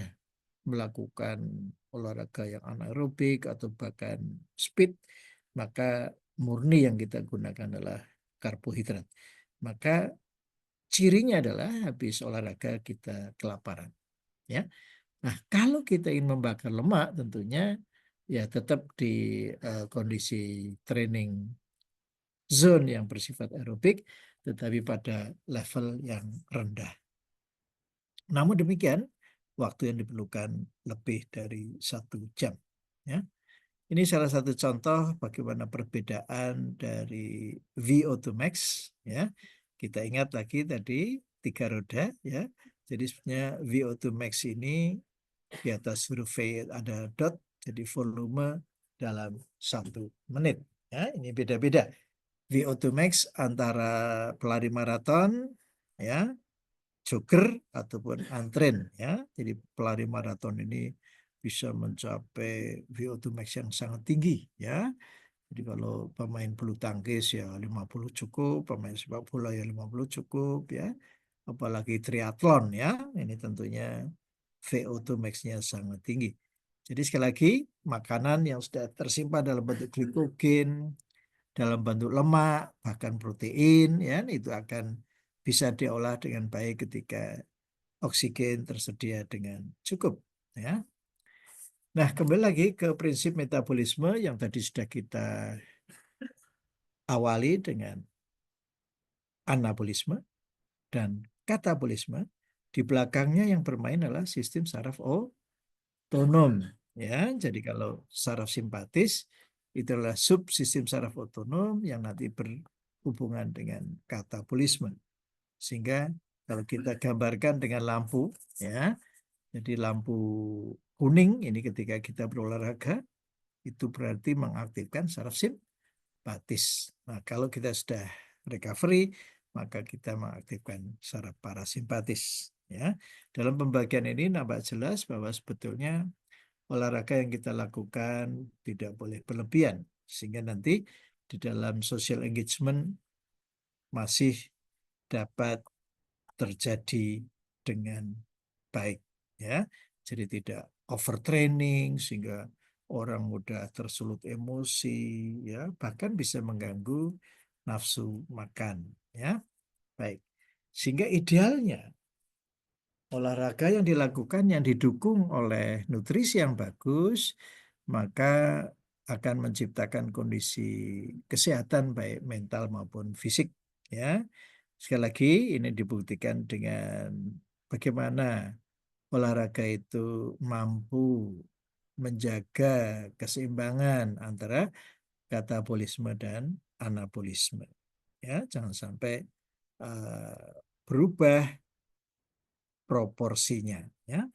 melakukan olahraga yang anaerobik atau bahkan speed, maka murni yang kita gunakan adalah karbohidrat. Maka cirinya adalah habis olahraga kita kelaparan, ya. Nah, kalau kita ingin membakar lemak tentunya ya tetap di kondisi training zone yang bersifat aerobik, tetapi pada level yang rendah. Namun demikian, waktu yang diperlukan lebih dari 1 jam, ya. Ini salah satu contoh bagaimana perbedaan dari VO2 max, ya. Kita ingat lagi tadi 3 roda, ya. Jadi sebenarnya VO2 max ini di atas huruf V ada dot, jadi volume dalam 1 menit. Ya, ini beda-beda. VO2 max antara pelari maraton, ya, jogger ataupun antren, ya. Jadi pelari maraton ini bisa mencapai VO2 max yang sangat tinggi, ya. Jadi kalau pemain bulu tangkis ya 50 cukup, pemain sepak bola ya 50 cukup, ya. Apalagi triathlon, ya. Ini tentunya VO2 max-nya sangat tinggi. Jadi sekali lagi, makanan yang sudah tersimpan dalam bentuk glikogen, dalam bentuk lemak, bahkan protein, ya, itu akan bisa diolah dengan baik ketika oksigen tersedia dengan cukup, ya. Nah, kembali lagi ke prinsip metabolisme yang tadi sudah kita awali dengan anabolisme dan katabolisme. Di belakangnya yang bermain adalah sistem saraf otonom, ya. Jadi kalau saraf simpatis itu adalah subsistem saraf otonom yang nanti berhubungan dengan katabolisme. Sehingga kalau kita gambarkan dengan lampu, ya, jadi lampu kuning ini ketika kita berolahraga itu berarti mengaktifkan saraf simpatis. Nah, kalau kita sudah recovery, maka kita mengaktifkan saraf parasimpatis. Ya, dalam pembagian ini nampak jelas bahwa sebetulnya olahraga yang kita lakukan tidak boleh berlebihan, sehingga nanti di dalam social engagement masih dapat terjadi dengan baik, ya. Jadi tidak overtraining sehingga orang mudah tersulut emosi, ya, bahkan bisa mengganggu nafsu makan, ya. Baik. Sehingga idealnya olahraga yang dilakukan yang didukung oleh nutrisi yang bagus, maka akan menciptakan kondisi kesehatan baik mental maupun fisik, ya. Sekali lagi ini dibuktikan dengan bagaimana olahraga itu mampu menjaga keseimbangan antara katabolisme dan anabolisme. Ya, jangan sampai berubah proporsinya, ya.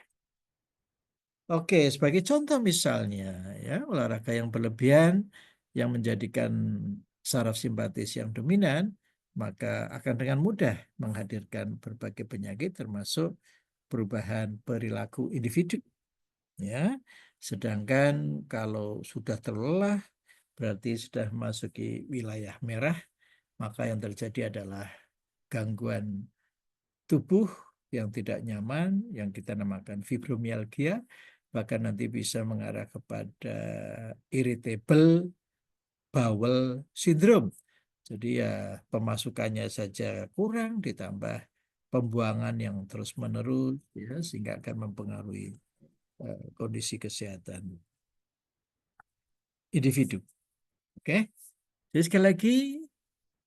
Oke, sebagai contoh misalnya, ya, olahraga yang berlebihan yang menjadikan saraf simpatis yang dominan, maka akan dengan mudah menghadirkan berbagai penyakit termasuk perubahan perilaku individu, ya. Sedangkan kalau sudah terlelah berarti sudah memasuki wilayah merah, maka yang terjadi adalah gangguan tubuh yang tidak nyaman yang kita namakan fibromialgia. bahkan nanti bisa mengarah kepada irritable bowel syndrome. Jadi ya pemasukannya saja kurang ditambah pembuangan yang terus-menerus ya, sehingga akan mempengaruhi kondisi kesehatan individu. Oke. Jadi sekali lagi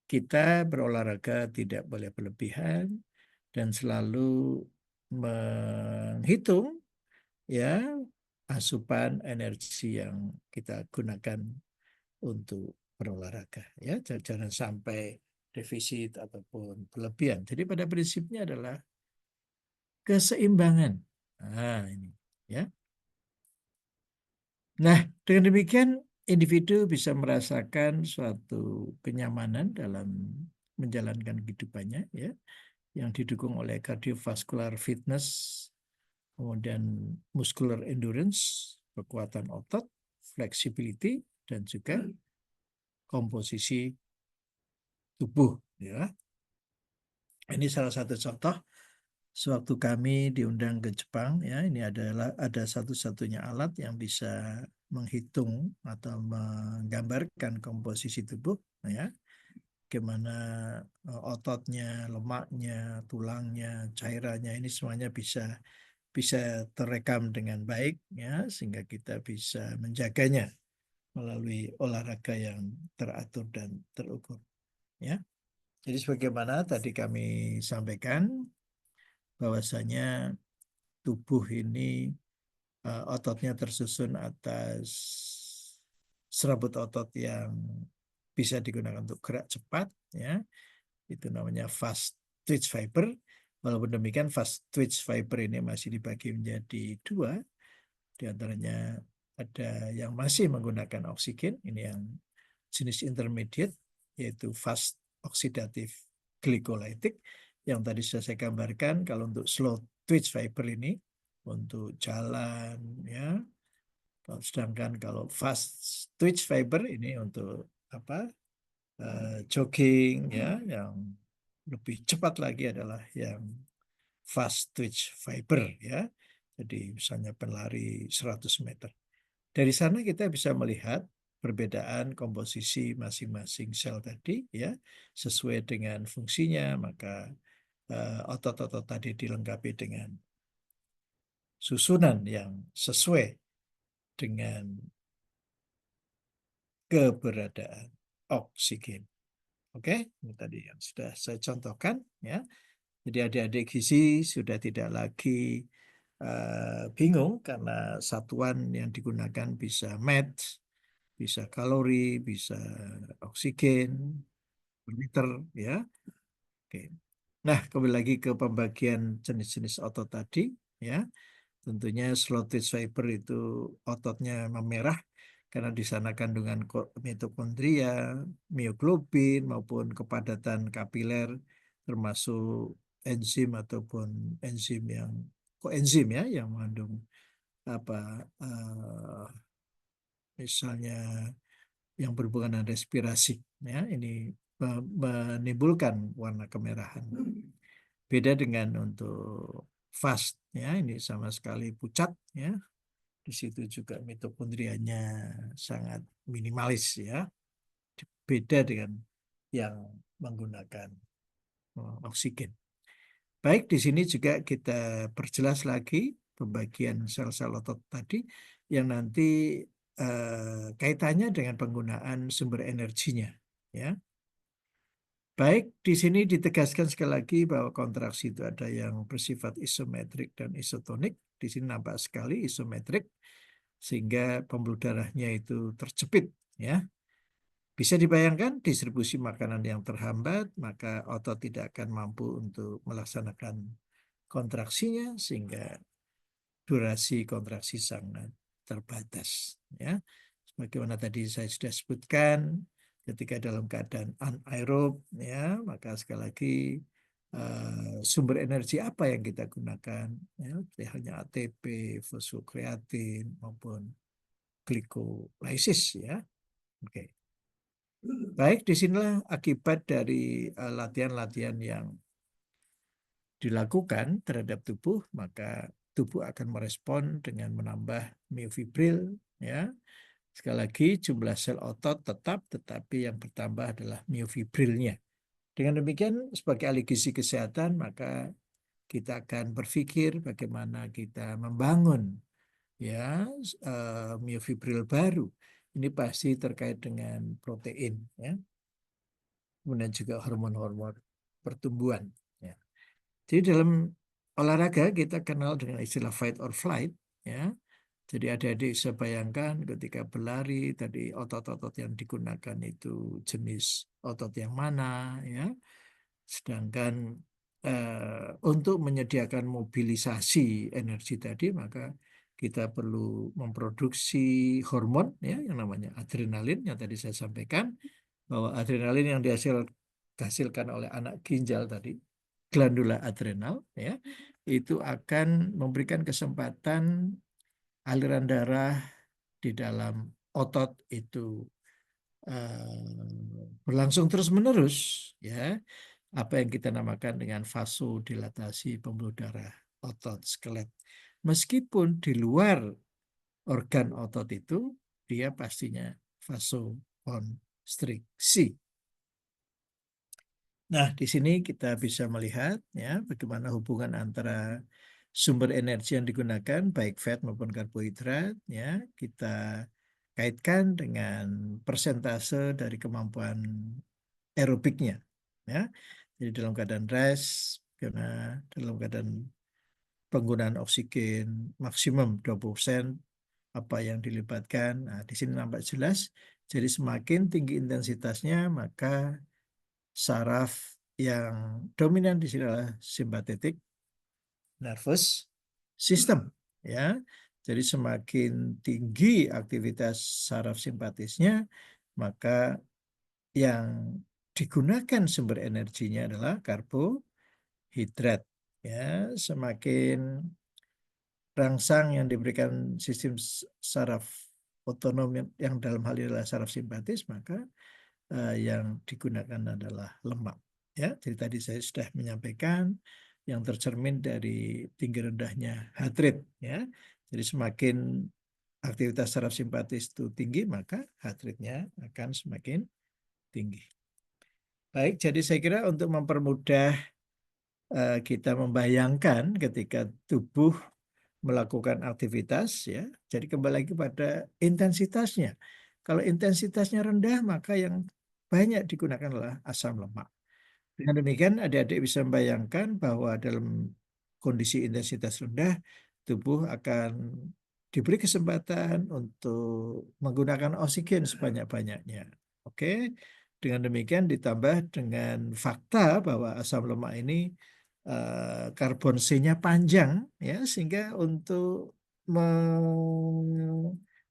kita berolahraga tidak boleh berlebihan dan selalu menghitung ya asupan energi yang kita gunakan untuk berolahraga ya, jangan sampai defisit ataupun berlebihan. Jadi pada prinsipnya adalah keseimbangan. Nah, ini ya. Nah, dengan demikian individu bisa merasakan suatu kenyamanan dalam menjalankan kehidupannya ya, yang didukung oleh cardiovascular fitness, kemudian muscular endurance, kekuatan otot, flexibility, dan juga komposisi tubuh ya. Ini salah satu contoh sewaktu kami diundang ke Jepang ya, ini adalah ada satu-satunya alat yang bisa menghitung atau menggambarkan komposisi tubuh ya, gimana ototnya, lemaknya, tulangnya, cairannya ini semuanya bisa bisa terekam dengan baik ya, sehingga kita bisa menjaganya melalui olahraga yang teratur dan terukur ya. Jadi sebagaimana tadi kami sampaikan bahwasanya tubuh ini ototnya tersusun atas serabut otot yang bisa digunakan untuk gerak cepat ya, itu namanya fast twitch fiber. Walaupun demikian fast twitch fiber ini masih dibagi menjadi dua, di antaranya ada yang masih menggunakan oksigen, ini yang jenis intermediate, yaitu fast oxidative glycolytic, yang tadi sudah saya gambarkan. Kalau untuk slow twitch fiber ini untuk jalan ya, sedangkan kalau fast twitch fiber ini untuk apa, jogging ya, yang lebih cepat lagi adalah yang fast twitch fiber ya. Jadi misalnya pelari 100 meter. Dari sana kita bisa melihat perbedaan komposisi masing-masing sel tadi ya, sesuai dengan fungsinya. Maka otot-otot tadi dilengkapi dengan susunan yang sesuai dengan keberadaan oksigen. Oke, ini tadi yang sudah saya contohkan ya. Jadi adik-adik gizi sudah tidak lagi bingung karena satuan yang digunakan bisa mass, bisa kalori, bisa oksigen per liter ya. Oke. Nah, kembali lagi ke pembagian jenis-jenis otot tadi ya. Tentunya slotted fiber itu ototnya memerah karena di sana kandungan mitokondria, mioglobin maupun kepadatan kapiler, termasuk enzim ataupun enzim yang koenzim ya, yang mengandung apa misalnya yang berhubungan dengan respirasi ya, ini menimbulkan warna kemerahan. Beda dengan untuk fast ya, ini sama sekali pucat ya. Di situ juga mitokondrianya sangat minimalis ya. Beda dengan yang menggunakan oksigen. Baik, di sini juga kita perjelas lagi pembagian sel-sel otot tadi yang nanti kaitannya dengan penggunaan sumber energinya ya. Baik, di sini ditegaskan sekali lagi bahwa kontraksi itu ada yang bersifat isometrik dan isotonik. Di sini nampak sekali isometrik sehingga pembuluh darahnya itu terjepit ya. Bisa dibayangkan distribusi makanan yang terhambat, maka otot tidak akan mampu untuk melaksanakan kontraksinya sehingga durasi kontraksi sangat terbatas ya. Sebagaimana tadi saya sudah sebutkan, ketika dalam keadaan anaerob ya, maka sekali lagi sumber energi apa yang kita gunakan ya, hanya ATP, fosfokreatin maupun glikolisis ya. Oke. Baik, disinilah akibat dari latihan-latihan yang dilakukan terhadap tubuh, maka tubuh akan merespon dengan menambah miofibril, ya. Sekali lagi jumlah sel otot tetap, tetapi yang bertambah adalah miofibrilnya. Dengan demikian sebagai ahli gizi kesehatan maka kita akan berpikir bagaimana kita membangun ya miofibril baru. Ini pasti terkait dengan protein, ya. Kemudian juga hormon-hormon pertumbuhan. Ya. Jadi dalam olahraga kita kenal dengan istilah fight or flight, ya. Jadi adik-adik bisa bayangkan ketika berlari tadi otot-otot yang digunakan itu jenis otot yang mana, ya. Sedangkan untuk menyediakan mobilisasi energi tadi maka kita perlu memproduksi hormon ya yang namanya adrenalin yang tadi saya sampaikan bahwa adrenalin yang dihasilkan oleh anak ginjal tadi glandula adrenal ya itu akan memberikan kesempatan aliran darah di dalam otot itu berlangsung terus-menerus ya apa yang kita namakan dengan vasodilatasi pembuluh darah otot skelet. Meskipun di luar organ otot itu dia pastinya vasokonstriksi. Nah, di sini kita bisa melihat ya bagaimana hubungan antara sumber energi yang digunakan baik fat maupun karbohidrat ya kita kaitkan dengan persentase dari kemampuan aerobiknya ya. Jadi dalam keadaan rest karena dalam keadaan penggunaan oksigen maksimum 20% apa yang dilibatkan. Nah, di sini nampak jelas. Jadi semakin tinggi intensitasnya maka saraf yang dominan di sini adalah sympathetic nervous system ya. Jadi semakin tinggi aktivitas saraf simpatisnya maka yang digunakan sumber energinya adalah karbohidrat ya. Semakin rangsang yang diberikan sistem saraf otonom yang dalam hal ini adalah saraf simpatis maka yang digunakan adalah lemak. Ya, jadi tadi saya sudah menyampaikan yang tercermin dari tinggi rendahnya heart rate. Ya, jadi semakin aktivitas saraf simpatis itu tinggi, maka heart rate-nya akan semakin tinggi. Baik, jadi saya kira untuk mempermudah kita membayangkan ketika tubuh melakukan aktivitas, ya, jadi kembali lagi pada intensitasnya. Kalau intensitasnya rendah, maka yang banyak digunakan adalah asam lemak. Dengan demikian, adik-adik bisa membayangkan bahwa dalam kondisi intensitas rendah, tubuh akan diberi kesempatan untuk menggunakan oksigen sebanyak-banyaknya. Oke, dengan demikian ditambah dengan fakta bahwa asam lemak ini karbon C-nya panjang, ya, sehingga untuk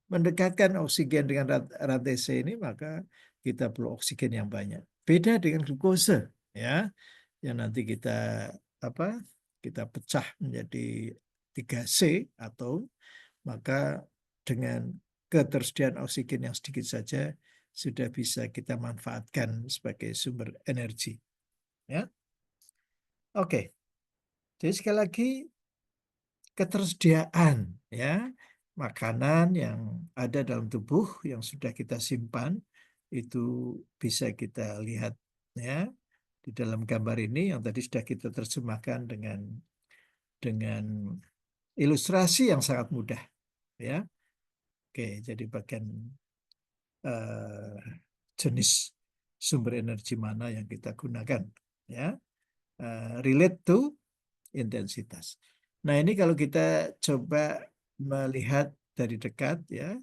mendekatkan oksigen dengan rantai C ini, maka kita perlu oksigen yang banyak. Beda dengan glukosa, ya, yang nanti kita kita pecah menjadi 3C atau maka dengan ketersediaan oksigen yang sedikit saja sudah bisa kita manfaatkan sebagai sumber energi. Ya, oke. Jadi sekali lagi ketersediaan ya makanan yang ada dalam tubuh yang sudah kita simpan itu bisa kita lihat ya di dalam gambar ini yang tadi sudah kita terjemahkan dengan ilustrasi yang sangat mudah ya. Oke, jadi bagian eh, jenis sumber energi mana yang kita gunakan ya. Relate to intensitas. Nah, ini kalau kita coba melihat dari dekat ya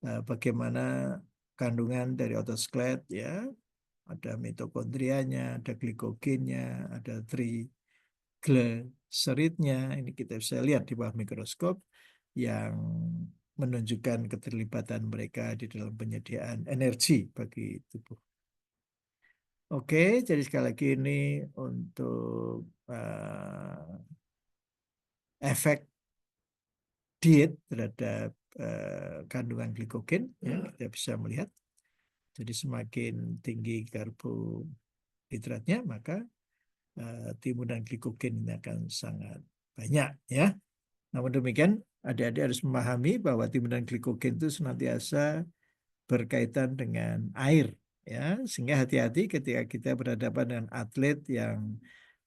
bagaimana kandungan dari otot skelet ya, ada mitokondrianya, ada glikogennya, ada trigliseridnya. Ini kita bisa lihat di bawah mikroskop yang menunjukkan keterlibatan mereka di dalam penyediaan energi bagi tubuh. Oke, jadi sekali lagi ini untuk efek diet terhadap kandungan glikogen, ya, kita bisa melihat. Jadi semakin tinggi karbohidratnya, maka timbunan glikogen ini akan sangat banyak, ya. Namun demikian, adik-adik harus memahami bahwa timbunan glikogen itu senantiasa berkaitan dengan air, ya, sehingga hati-hati ketika kita berhadapan dengan atlet yang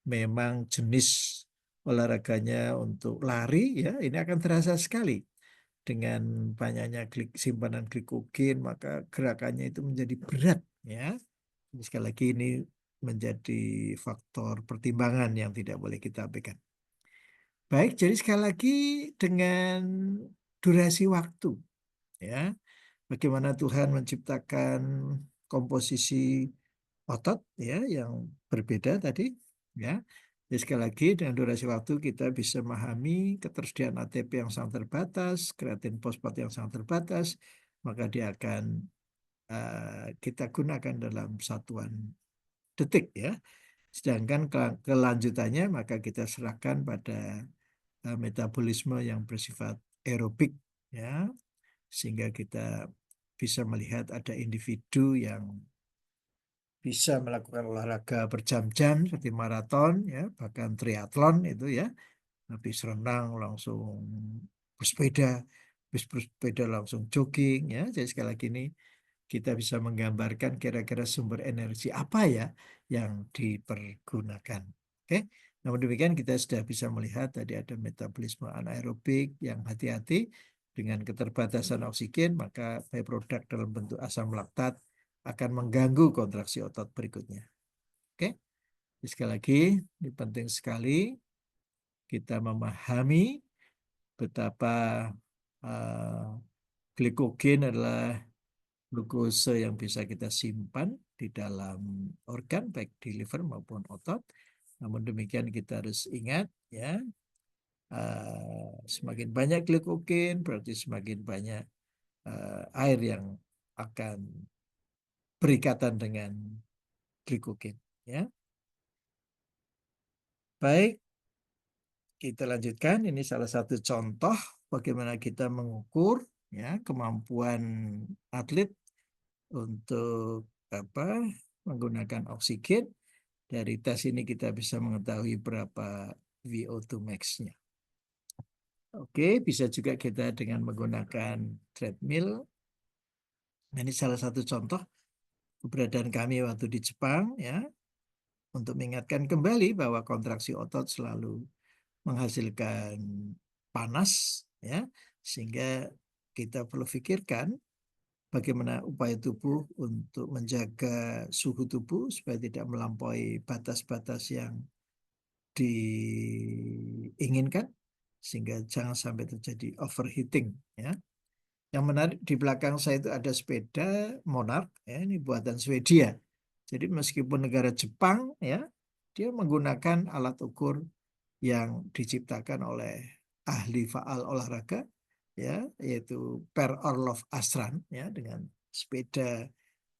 memang jenis olahraganya untuk lari, ya, ini akan terasa sekali dengan banyaknya simpanan glikogen, maka gerakannya itu menjadi berat, ya. Jadi sekali lagi ini menjadi faktor pertimbangan yang tidak boleh kita abaikan. Baik, jadi sekali lagi dengan durasi waktu, ya, bagaimana Tuhan menciptakan komposisi otot, ya, yang berbeda tadi, ya. Jadi sekali lagi dengan durasi waktu kita bisa memahami ketersediaan ATP yang sangat terbatas, kreatin fosfat yang sangat terbatas, maka dia akan kita gunakan dalam satuan detik, ya. Sedangkan kelanjutannya maka kita serahkan pada metabolisme yang bersifat aerobik, ya, sehingga kita bisa melihat ada individu yang bisa melakukan olahraga berjam-jam seperti maraton, ya, bahkan triathlon itu, ya, habis renang langsung bersepeda, habis bersepeda langsung jogging, ya. Jadi sekali lagi ini kita bisa menggambarkan kira-kira sumber energi apa ya yang dipergunakan. Oke, namun demikian kita sudah bisa melihat tadi ada metabolisme anaerobik yang hati-hati dengan keterbatasan oksigen, maka byproduct dalam bentuk asam laktat akan mengganggu kontraksi otot berikutnya. Oke, jadi sekali lagi ini penting sekali kita memahami betapa glikogen adalah glukose yang bisa kita simpan di dalam organ, baik di liver maupun otot. Namun demikian kita harus ingat, ya, semakin banyak glikogen berarti semakin banyak air yang akan berikatan dengan glikogen. Ya, baik, kita lanjutkan. Ini salah satu contoh bagaimana kita mengukur, ya, kemampuan atlet untuk menggunakan oksigen. Dari tes ini kita bisa mengetahui berapa VO2 max-nya. Oke, bisa juga kita dengan menggunakan treadmill. Nah, ini salah satu contoh keberadaan kami waktu di Jepang, ya, untuk mengingatkan kembali bahwa kontraksi otot selalu menghasilkan panas, ya, sehingga kita perlu pikirkan bagaimana upaya tubuh untuk menjaga suhu tubuh supaya tidak melampaui batas-batas yang diinginkan sehingga jangan sampai terjadi overheating, ya. Yang menarik di belakang saya itu ada sepeda Monarch, ya, ini buatan Swedia. Jadi meskipun negara Jepang, ya, dia menggunakan alat ukur yang diciptakan oleh ahli faal olahraga, ya, yaitu Per Orlov Astran, ya, dengan sepeda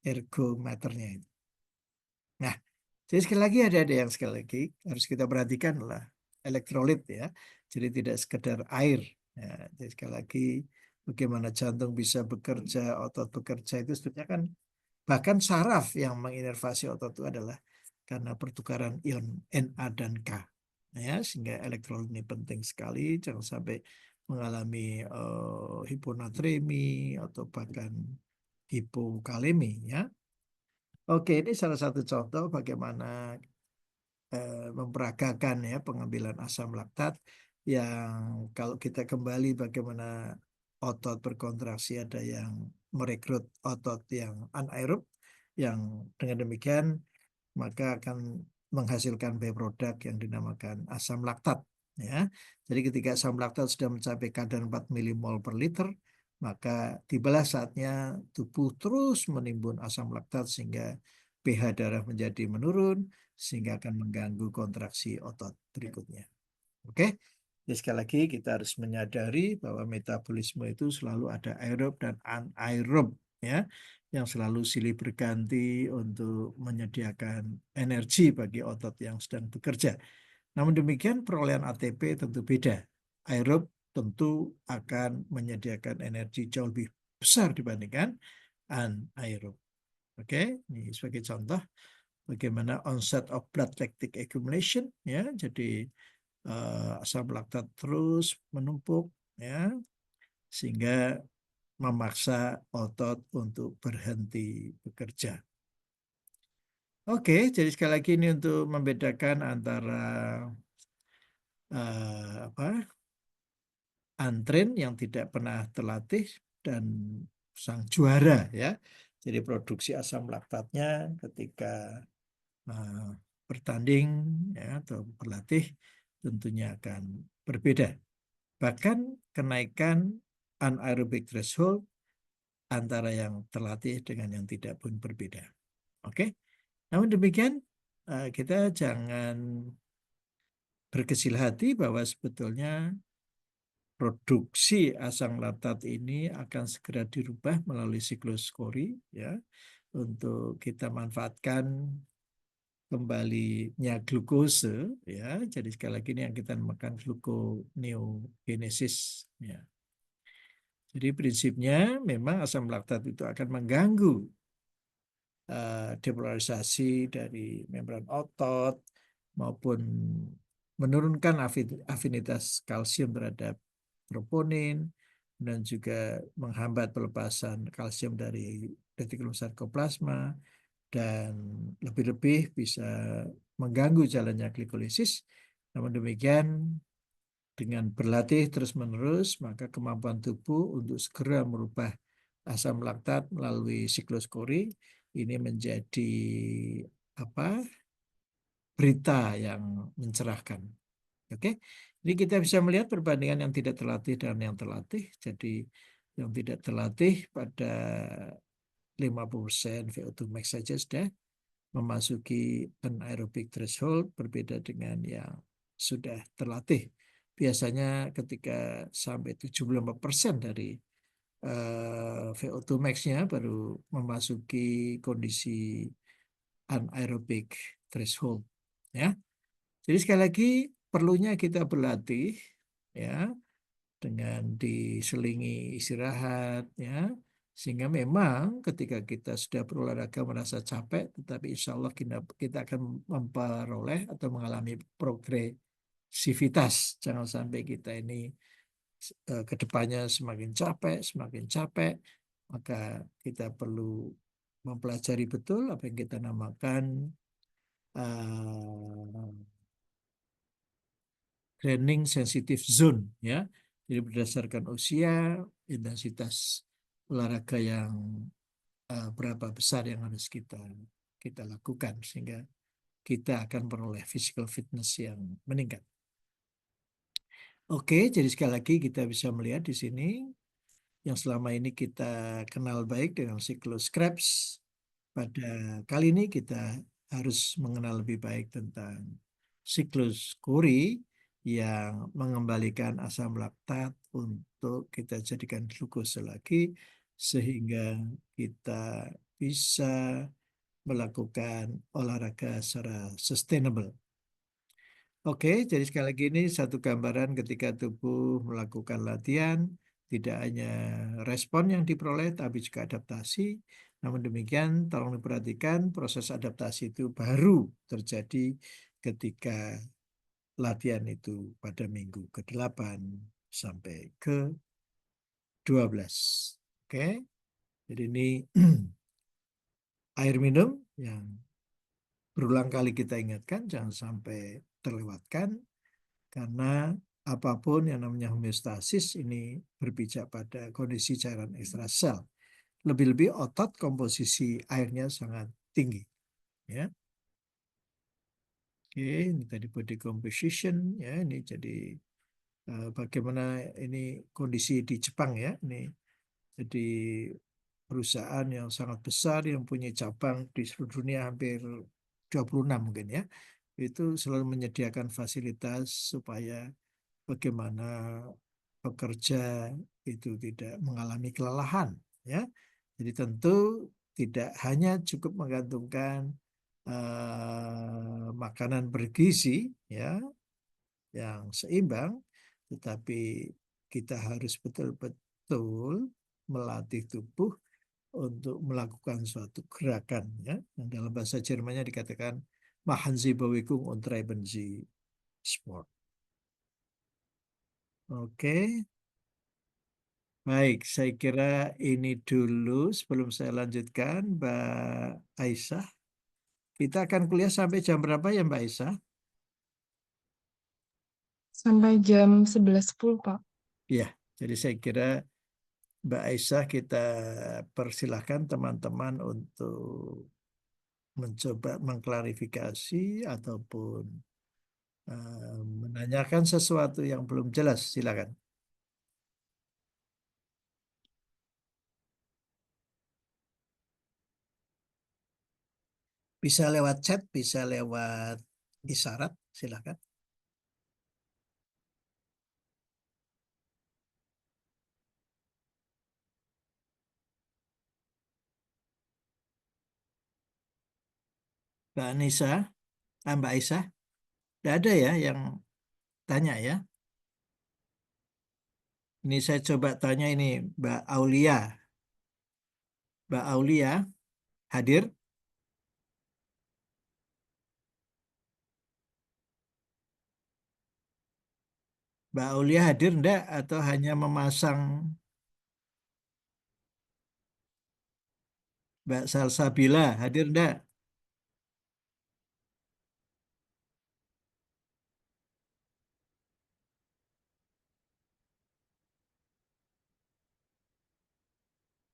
ergometernya itu. Nah, jadi sekali lagi ada yang sekali lagi harus kita perhatikan lah elektrolit, ya. Jadi tidak sekedar air. Ya, jadi sekali lagi bagaimana jantung bisa bekerja, otot bekerja itu sebetulnya kan bahkan saraf yang menginervasi otot itu adalah karena pertukaran ion Na dan K. Ya, sehingga elektrolit ini penting sekali, jangan sampai mengalami hiponatremi atau bahkan hipokalemi, ya. Oke, ini salah satu contoh bagaimana memperagakan, ya, pengambilan asam laktat yang kalau kita kembali bagaimana otot berkontraksi ada yang merekrut otot yang anaerob yang dengan demikian maka akan menghasilkan byproduct yang dinamakan asam laktat, ya. Jadi ketika asam laktat sudah mencapai kadar 4 milimol per liter maka tibalah saatnya tubuh terus menimbun asam laktat sehingga pH darah menjadi menurun sehingga akan mengganggu kontraksi otot berikutnya. Oke, jadi sekali lagi kita harus menyadari bahwa metabolisme itu selalu ada aerob dan anaerob, ya, yang selalu silih berganti untuk menyediakan energi bagi otot yang sedang bekerja. Namun demikian perolehan ATP tentu beda. Aerob tentu akan menyediakan energi jauh lebih besar dibandingkan anaerob. Oke, ini sebagai contoh bagaimana onset of blood lactic accumulation, ya. Jadi asam laktat terus menumpuk, ya, sehingga memaksa otot untuk berhenti bekerja. Oke, jadi sekali lagi ini untuk membedakan antara apa, antren yang tidak pernah terlatih dan sang juara, ya. Jadi produksi asam laktatnya ketika eh, bertanding, ya, atau berlatih tentunya akan berbeda. Bahkan kenaikan anaerobic threshold antara yang terlatih dengan yang tidak pun berbeda. Oke, namun demikian kita jangan berkecil hati bahwa sebetulnya produksi asam laktat ini akan segera dirubah melalui siklus Cori, ya, untuk kita manfaatkan kembalinya glukose, ya. Jadi sekali lagi ini yang kita namakan gluconeogenesis, ya. Jadi prinsipnya memang asam laktat itu akan mengganggu depolarisasi dari membran otot maupun menurunkan afinitas kalsium terhadap troponin dan juga menghambat pelepasan kalsium dari retikulum sarkoplasma dan lebih-lebih bisa mengganggu jalannya glikolisis. Namun demikian, dengan berlatih terus-menerus, maka kemampuan tubuh untuk segera merubah asam laktat melalui siklus Cori ini menjadi apa, berita yang mencerahkan. Oke, jadi kita bisa melihat perbandingan yang tidak terlatih dan yang terlatih. Jadi yang tidak terlatih pada 50% VO2 max saja sudah memasuki anaerobic threshold, berbeda dengan yang sudah terlatih. Biasanya ketika sampai 75% dari VO2 max-nya baru memasuki kondisi anaerobic threshold, ya. Jadi sekali lagi perlunya kita berlatih, ya, dengan diselingi istirahat, ya, sehingga memang ketika kita sudah berolahraga merasa capek, tetapi insya Allah kita akan memperoleh atau mengalami progresivitas. Jangan sampai kita ini ke depannya semakin capek, maka kita perlu mempelajari betul apa yang kita namakan uh, training sensitive zone, ya. Jadi berdasarkan usia, intensitas olahraga yang berapa besar yang harus kita kita lakukan sehingga kita akan peroleh physical fitness yang meningkat. Oke, jadi sekali lagi kita bisa melihat di sini yang selama ini kita kenal baik dengan siklus Krebs. Pada kali ini kita harus mengenal lebih baik tentang siklus Cori yang mengembalikan asam laktat untuk kita jadikan glukose lagi sehingga kita bisa melakukan olahraga secara sustainable. Oke, jadi sekali lagi ini satu gambaran ketika tubuh melakukan latihan, tidak hanya respon yang diperoleh, tapi juga adaptasi. Namun demikian, tolong diperhatikan proses adaptasi itu baru terjadi ketika latihan itu pada minggu ke-8 sampai ke-12. Oke, jadi ini air minum yang berulang kali kita ingatkan, jangan sampai terlewatkan. Karena apapun yang namanya homeostasis ini berpijak pada kondisi cairan ekstrasel. Lebih-lebih otot komposisi airnya sangat tinggi. Ya. Oke, ini tadi body composition, ya. Ini jadi bagaimana ini kondisi di Jepang, ya. Ini jadi perusahaan yang sangat besar yang punya cabang di seluruh dunia hampir 26 mungkin, ya. Itu selalu menyediakan fasilitas supaya bagaimana pekerja itu tidak mengalami kelelahan, ya. Jadi tentu tidak hanya cukup menggantungkan makanan bergizi, ya, yang seimbang, tetapi kita harus betul-betul melatih tubuh untuk melakukan suatu gerakan, ya, yang dalam bahasa Jermannya dikatakan Machen Sie Bewegung und treiben Sie Sport. Oke, baik. Saya kira ini dulu sebelum saya lanjutkan, Mbak Aisyah. Kita akan kuliah sampai jam berapa ya, Mbak Aisyah? Sampai jam 11.10, Pak. Ya, jadi saya kira Mbak Aisyah kita persilahkan teman-teman untuk mencoba mengklarifikasi ataupun menanyakan sesuatu yang belum jelas. Silakan. Bisa lewat chat, bisa lewat isyarat. Silakan. Mbak Anissa, Mbak Aisyah, tidak ada ya yang tanya ya. Ini saya coba tanya ini Mbak Aulia. Mbak Aulia hadir? Mbak Aulia hadir enggak atau hanya memasang Mbak Salsabila hadir enggak?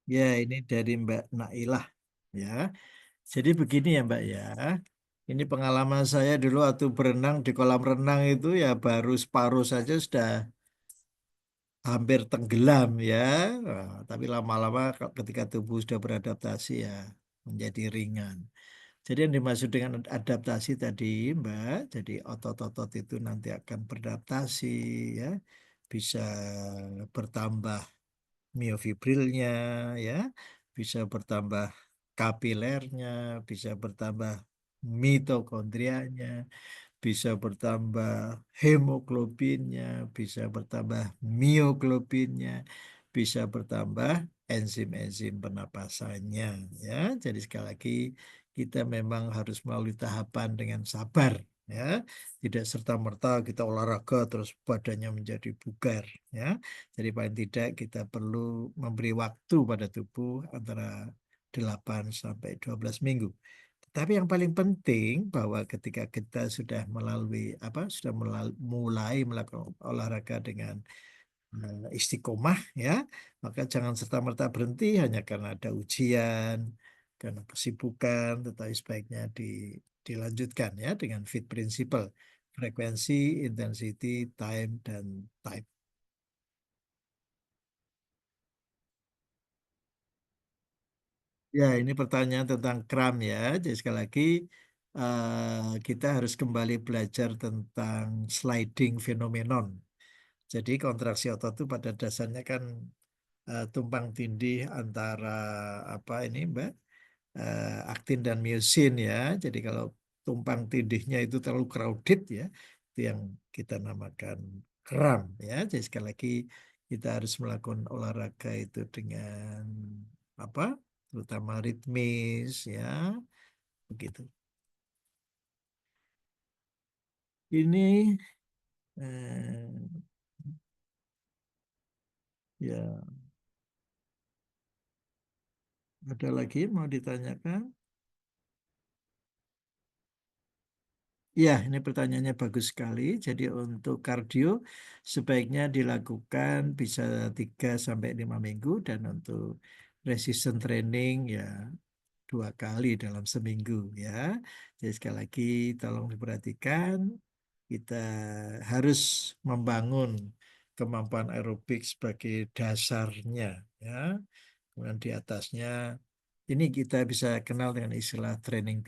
Ya, ini dari Mbak Nailah ya. Jadi begini ya Mbak ya. Ini pengalaman saya dulu waktu berenang di kolam renang itu ya baru separuh saja sudah hampir tenggelam ya. Nah, tapi lama-lama ketika tubuh sudah beradaptasi ya menjadi ringan. Jadi yang dimaksud dengan adaptasi tadi Mbak, jadi otot-otot itu nanti akan beradaptasi ya. Bisa bertambah miofibrilnya ya, bisa bertambah kapilernya, bisa bertambah mitokondrianya, bisa bertambah hemoglobinnya, bisa bertambah mioglobinnya, bisa bertambah enzim-enzim pernapasannya ya. Jadi sekali lagi kita memang harus melalui tahapan dengan sabar ya. Tidak serta-merta kita olahraga terus badannya menjadi bugar ya. Jadi paling tidak kita perlu memberi waktu pada tubuh antara 8 sampai 12 minggu. Tapi yang paling penting bahwa ketika kita sudah melalui apa sudah mulai melakukan olahraga dengan istiqomah ya, maka jangan serta-merta berhenti hanya karena ada ujian, karena kesibukan, tetapi sebaiknya dilanjutkan ya dengan fit principle, frekuensi, intensity, time dan type. Ya, ini pertanyaan tentang kram ya. Jadi sekali lagi kita harus kembali belajar tentang sliding phenomenon. Jadi kontraksi otot itu pada dasarnya kan tumpang tindih antara apa ini Mbak aktin dan miosin ya. Jadi kalau tumpang tindihnya itu terlalu crowded ya, itu yang kita namakan kram ya. Jadi sekali lagi kita harus melakukan olahraga itu dengan apa? Terutama ritmis ya, begitu. Ini eh, ya ada lagi yang mau ditanyakan? Ya, ini pertanyaannya bagus sekali. Jadi untuk kardio sebaiknya dilakukan bisa 3 sampai 5 minggu dan untuk resistance training ya 2 kali dalam seminggu ya. Jadi sekali lagi tolong diperhatikan kita harus membangun kemampuan aerobik sebagai dasarnya ya. Kemudian di atasnya ini kita bisa kenal dengan istilah training.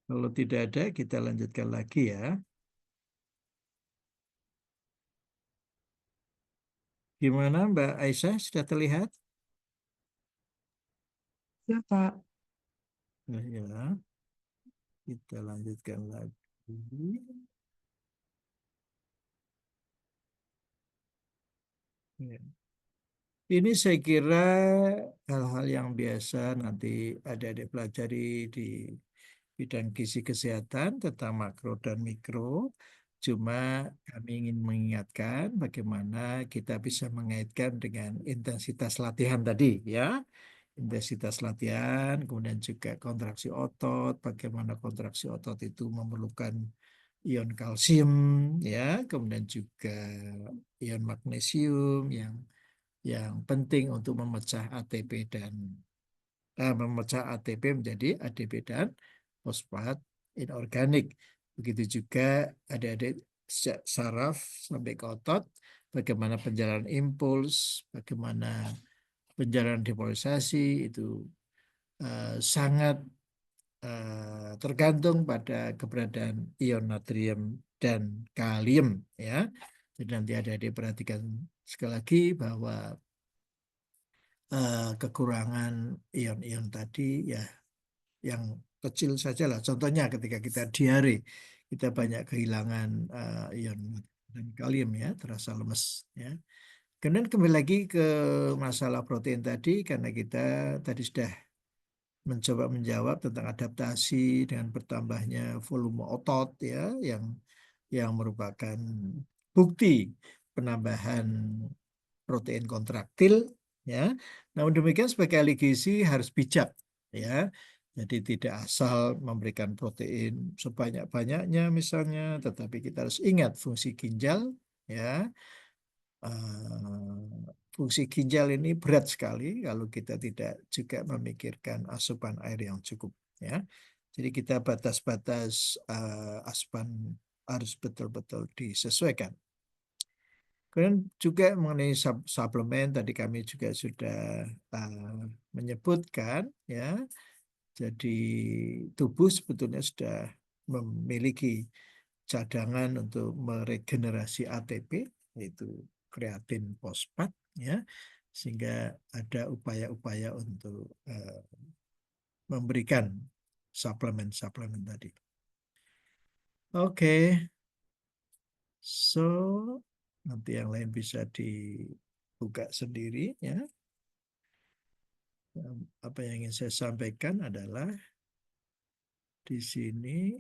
Kalau tidak ada, kita lanjutkan lagi ya. Gimana Mbak Aisyah, sudah terlihat? Ya, Pak. Nah, ya, kita lanjutkan lagi. Ya. Ini saya kira hal-hal yang biasa nanti adik-adik pelajari di bidang gizi kesehatan tentang makro dan mikro. Cuma kami ingin mengingatkan bagaimana kita bisa mengaitkan dengan intensitas latihan tadi ya. Intensitas latihan, kemudian juga kontraksi otot, bagaimana kontraksi otot itu memerlukan ion kalsium ya, kemudian juga ion magnesium yang penting untuk memecah ATP dan memecah ATP menjadi ADP dan fosfat inorganik. Begitu juga adik-adik sejak saraf sampai ke otot, bagaimana penjalanan impuls, bagaimana penjalanan depolarisasi itu sangat tergantung pada keberadaan ion natrium dan kalium ya. Jadi nanti adik-adik perhatikan sekali lagi bahwa kekurangan ion-ion tadi ya yang kecil saja lah. Contohnya ketika kita diare, kita banyak kehilangan ion dan kalium ya, terasa lemes ya. Kemudian kembali lagi ke masalah protein tadi, karena kita tadi sudah mencoba menjawab tentang adaptasi dengan bertambahnya volume otot ya, yang merupakan bukti penambahan protein kontraktil ya. Namun demikian sebagai ahli gizi harus bijak ya. Jadi tidak asal memberikan protein sebanyak-banyaknya misalnya, tetapi kita harus ingat fungsi ginjal ya. Fungsi ginjal ini berat sekali kalau kita tidak juga memikirkan asupan air yang cukup ya. Jadi kita batas-batas asupan harus betul-betul disesuaikan. Kemudian juga mengenai suplemen tadi kami juga sudah menyebutkan ya. Jadi tubuh sebetulnya sudah memiliki cadangan untuk meregenerasi ATP yaitu kreatin fosfat ya. Sehingga ada upaya-upaya untuk memberikan suplemen-suplemen tadi. Oke, so nanti yang lain bisa dibuka sendiri ya. Apa yang ingin saya sampaikan adalah di sini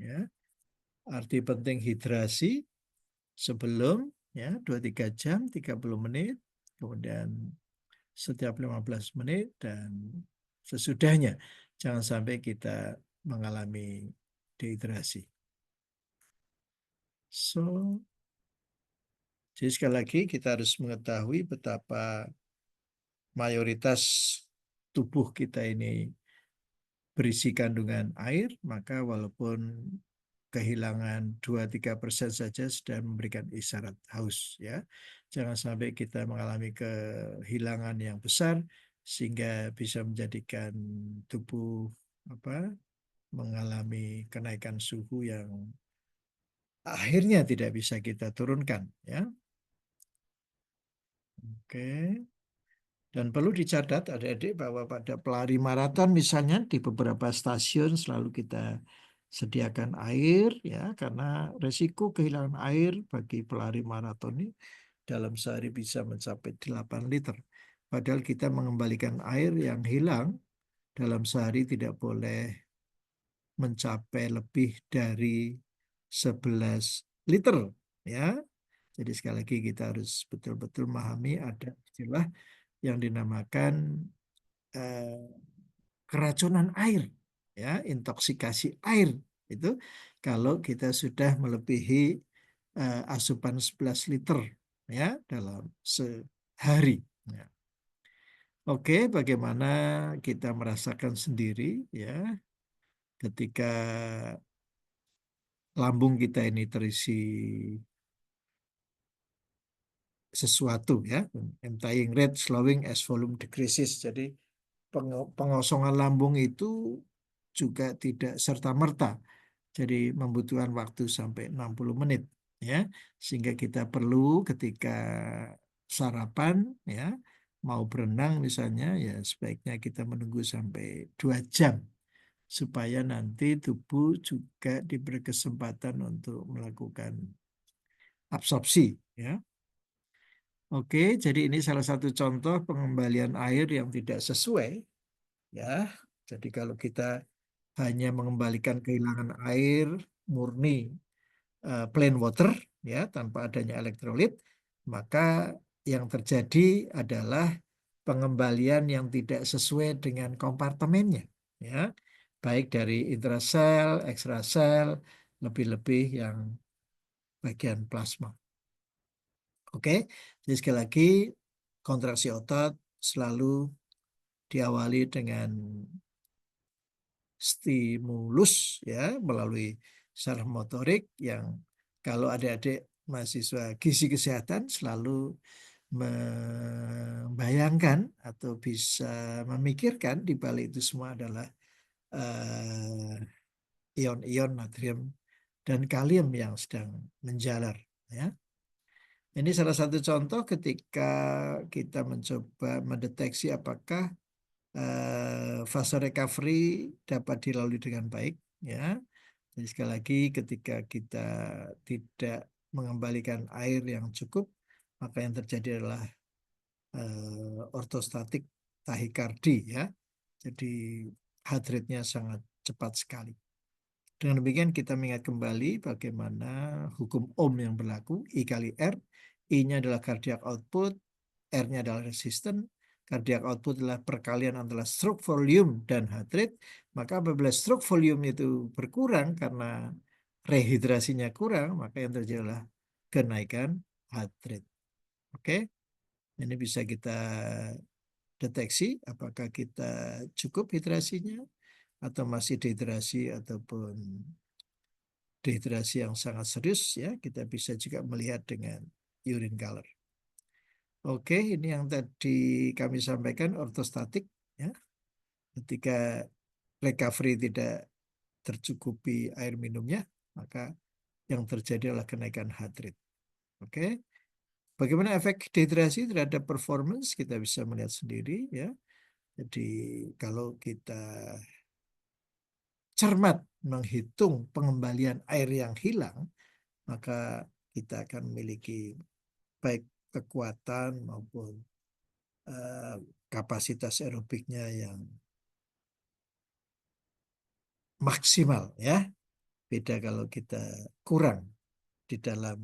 ya, arti penting hidrasi sebelum ya 2-3 jam 30 menit, kemudian setiap 15 menit dan sesudahnya. Jangan sampai kita mengalami dehidrasi. So, jadi sekali lagi kita harus mengetahui betapa mayoritas tubuh kita ini berisi kandungan air, maka walaupun kehilangan 2-3% saja sudah memberikan isyarat haus ya. Jangan sampai kita mengalami kehilangan yang besar sehingga bisa menjadikan tubuh apa mengalami kenaikan suhu yang akhirnya tidak bisa kita turunkan ya. Oke. Dan perlu dicatat adik-adik bahwa pada pelari maraton misalnya di beberapa stasiun selalu kita sediakan air ya karena resiko kehilangan air bagi pelari maraton ini dalam sehari bisa mencapai 8 liter. Padahal kita mengembalikan air yang hilang dalam sehari tidak boleh mencapai lebih dari 11 liter ya. Jadi sekali lagi kita harus betul-betul memahami ada istilah yang dinamakan eh, keracunan air, ya, intoksikasi air itu kalau kita sudah melebihi asupan 11 liter ya dalam sehari. Ya. Oke, bagaimana kita merasakan sendiri ya ketika lambung kita ini terisi sesuatu ya, emptying rate slowing as volume decreases. Jadi pengosongan lambung itu juga tidak serta-merta. Jadi membutuhkan waktu sampai 60 menit ya. Sehingga kita perlu ketika sarapan ya, mau berenang misalnya ya sebaiknya kita menunggu sampai 2 jam supaya nanti tubuh juga diberi kesempatan untuk melakukan absorpsi ya. Oke, jadi ini salah satu contoh pengembalian air yang tidak sesuai ya. Jadi kalau kita hanya mengembalikan kehilangan air murni, plain water ya tanpa adanya elektrolit, maka yang terjadi adalah pengembalian yang tidak sesuai dengan kompartemennya ya, baik dari intrasel, ekstrasel, lebih-lebih yang bagian plasma. Oke, jadi sekali lagi kontraksi otot selalu diawali dengan stimulus ya melalui saraf motorik yang kalau adik-adik mahasiswa gizi kesehatan selalu membayangkan atau bisa memikirkan di balik itu semua adalah eh, ion-ion natrium dan kalium yang sedang menjalar ya. Ini salah satu contoh ketika kita mencoba mendeteksi apakah fase recovery dapat dilalui dengan baik ya. Jadi sekali lagi ketika kita tidak mengembalikan air yang cukup, maka yang terjadi adalah ortostatik tahikardi ya. Jadi heart rate-nya sangat cepat sekali. Dengan demikian kita mengingat kembali bagaimana hukum Ohm yang berlaku, I kali R. I-nya adalah cardiac output, R-nya adalah resistance. Cardiac output adalah perkalian antara stroke volume dan heart rate. Maka apabila stroke volume itu berkurang karena rehidrasinya kurang, maka yang terjadi adalah kenaikan heart rate. Oke, ini bisa kita deteksi apakah kita cukup hidrasinya atau masih dehidrasi ataupun dehidrasi yang sangat serius ya. Kita bisa juga melihat dengan urine color. Oke, ini yang tadi kami sampaikan ortostatik ya. Ketika recovery tidak tercukupi air minumnya, maka yang terjadi adalah kenaikan heart rate. Oke. Bagaimana efek dehidrasi terhadap performance kita bisa melihat sendiri ya. Jadi kalau kita cermat menghitung pengembalian air yang hilang, maka kita akan memiliki baik kekuatan maupun eh, kapasitas aerobiknya yang maksimal ya. Beda kalau kita kurang di dalam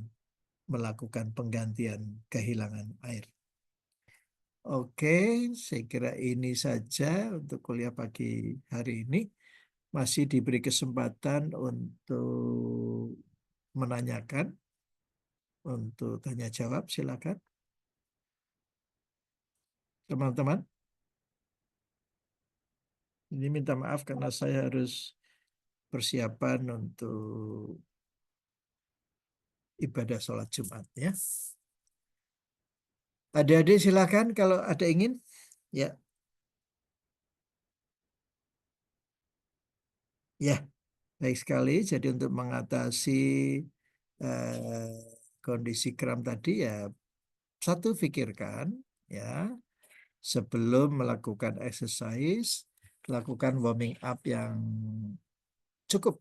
melakukan penggantian kehilangan air. Oke, saya kira ini saja untuk kuliah pagi hari ini. Masih diberi kesempatan untuk menanyakan, untuk tanya jawab, silakan teman-teman. Ini minta maaf karena saya harus persiapan untuk ibadah sholat Jumat ya. Adik-adik silakan kalau ada ingin. Ya, ya, baik sekali. Jadi untuk mengatasi kondisi kram tadi ya, satu pikirkan ya, sebelum melakukan exercise, lakukan warming up yang cukup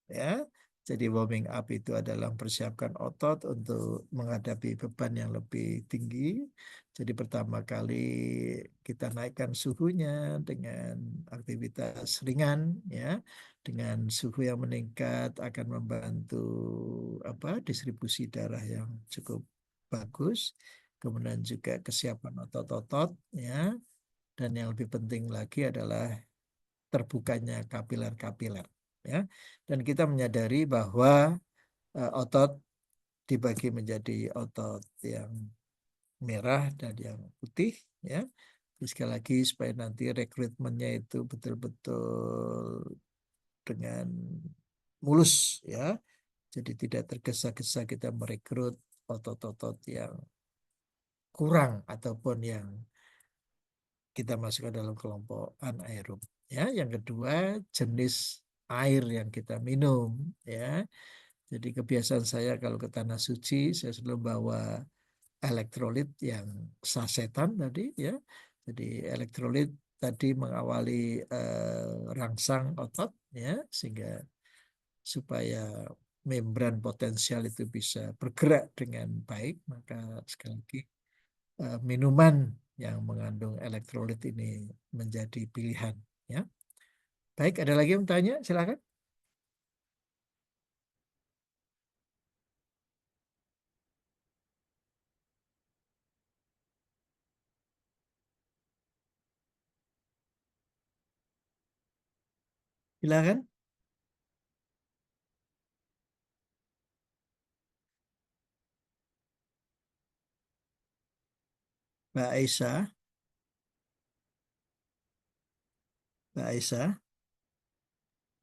ya. Jadi warming up itu adalah mempersiapkan otot untuk menghadapi beban yang lebih tinggi. Jadi pertama kali kita naikkan suhunya dengan aktivitas ringan ya. Dengan suhu yang meningkat akan membantu distribusi darah yang cukup bagus. Kemudian juga kesiapan otot-otot ya. Dan yang lebih penting lagi adalah terbukanya kapiler-kapiler ya. Dan kita menyadari bahwa otot dibagi menjadi otot yang merah dan yang putih ya. Jadi sekali lagi supaya nanti rekrutmennya itu betul-betul dengan mulus ya. Jadi tidak tergesa-gesa kita merekrut otot-otot yang kurang ataupun yang kita masukkan dalam kelompok anaerob. Ya, yang kedua jenis air yang kita minum. Ya, jadi kebiasaan saya kalau ke tanah suci saya selalu bawa elektrolit yang sasetan tadi ya. Jadi elektrolit tadi mengawali rangsang otot ya, sehingga supaya membran potensial itu bisa bergerak dengan baik. Maka sekali lagi minuman yang mengandung elektrolit ini menjadi pilihan ya. Baik, ada lagi yang tanya? Silakan. Silakan. Mbak Aisyah, Mbak Aisyah,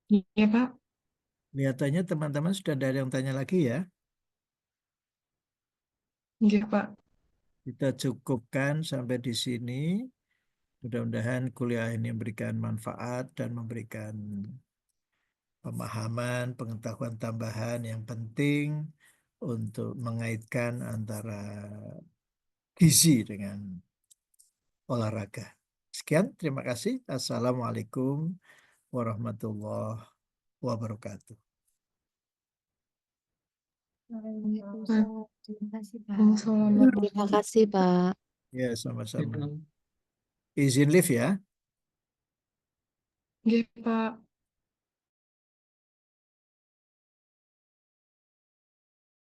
Iya, Pak. kelihatannya teman-teman sudah ada yang tanya lagi ya. Iya, Pak. Kita cukupkan sampai di sini. Mudah-mudahan kuliah ini memberikan manfaat dan memberikan pemahaman, pengetahuan tambahan yang penting untuk mengaitkan antara gizi dengan olahraga. Sekian, terima kasih. Assalamualaikum warahmatullahi wabarakatuh. Waalaikumsalam. Terima kasih, Pak. Waalaikumsalam. Terima kasih, Pak. Ya, sama-sama. Izin live ya. Iya, Pak.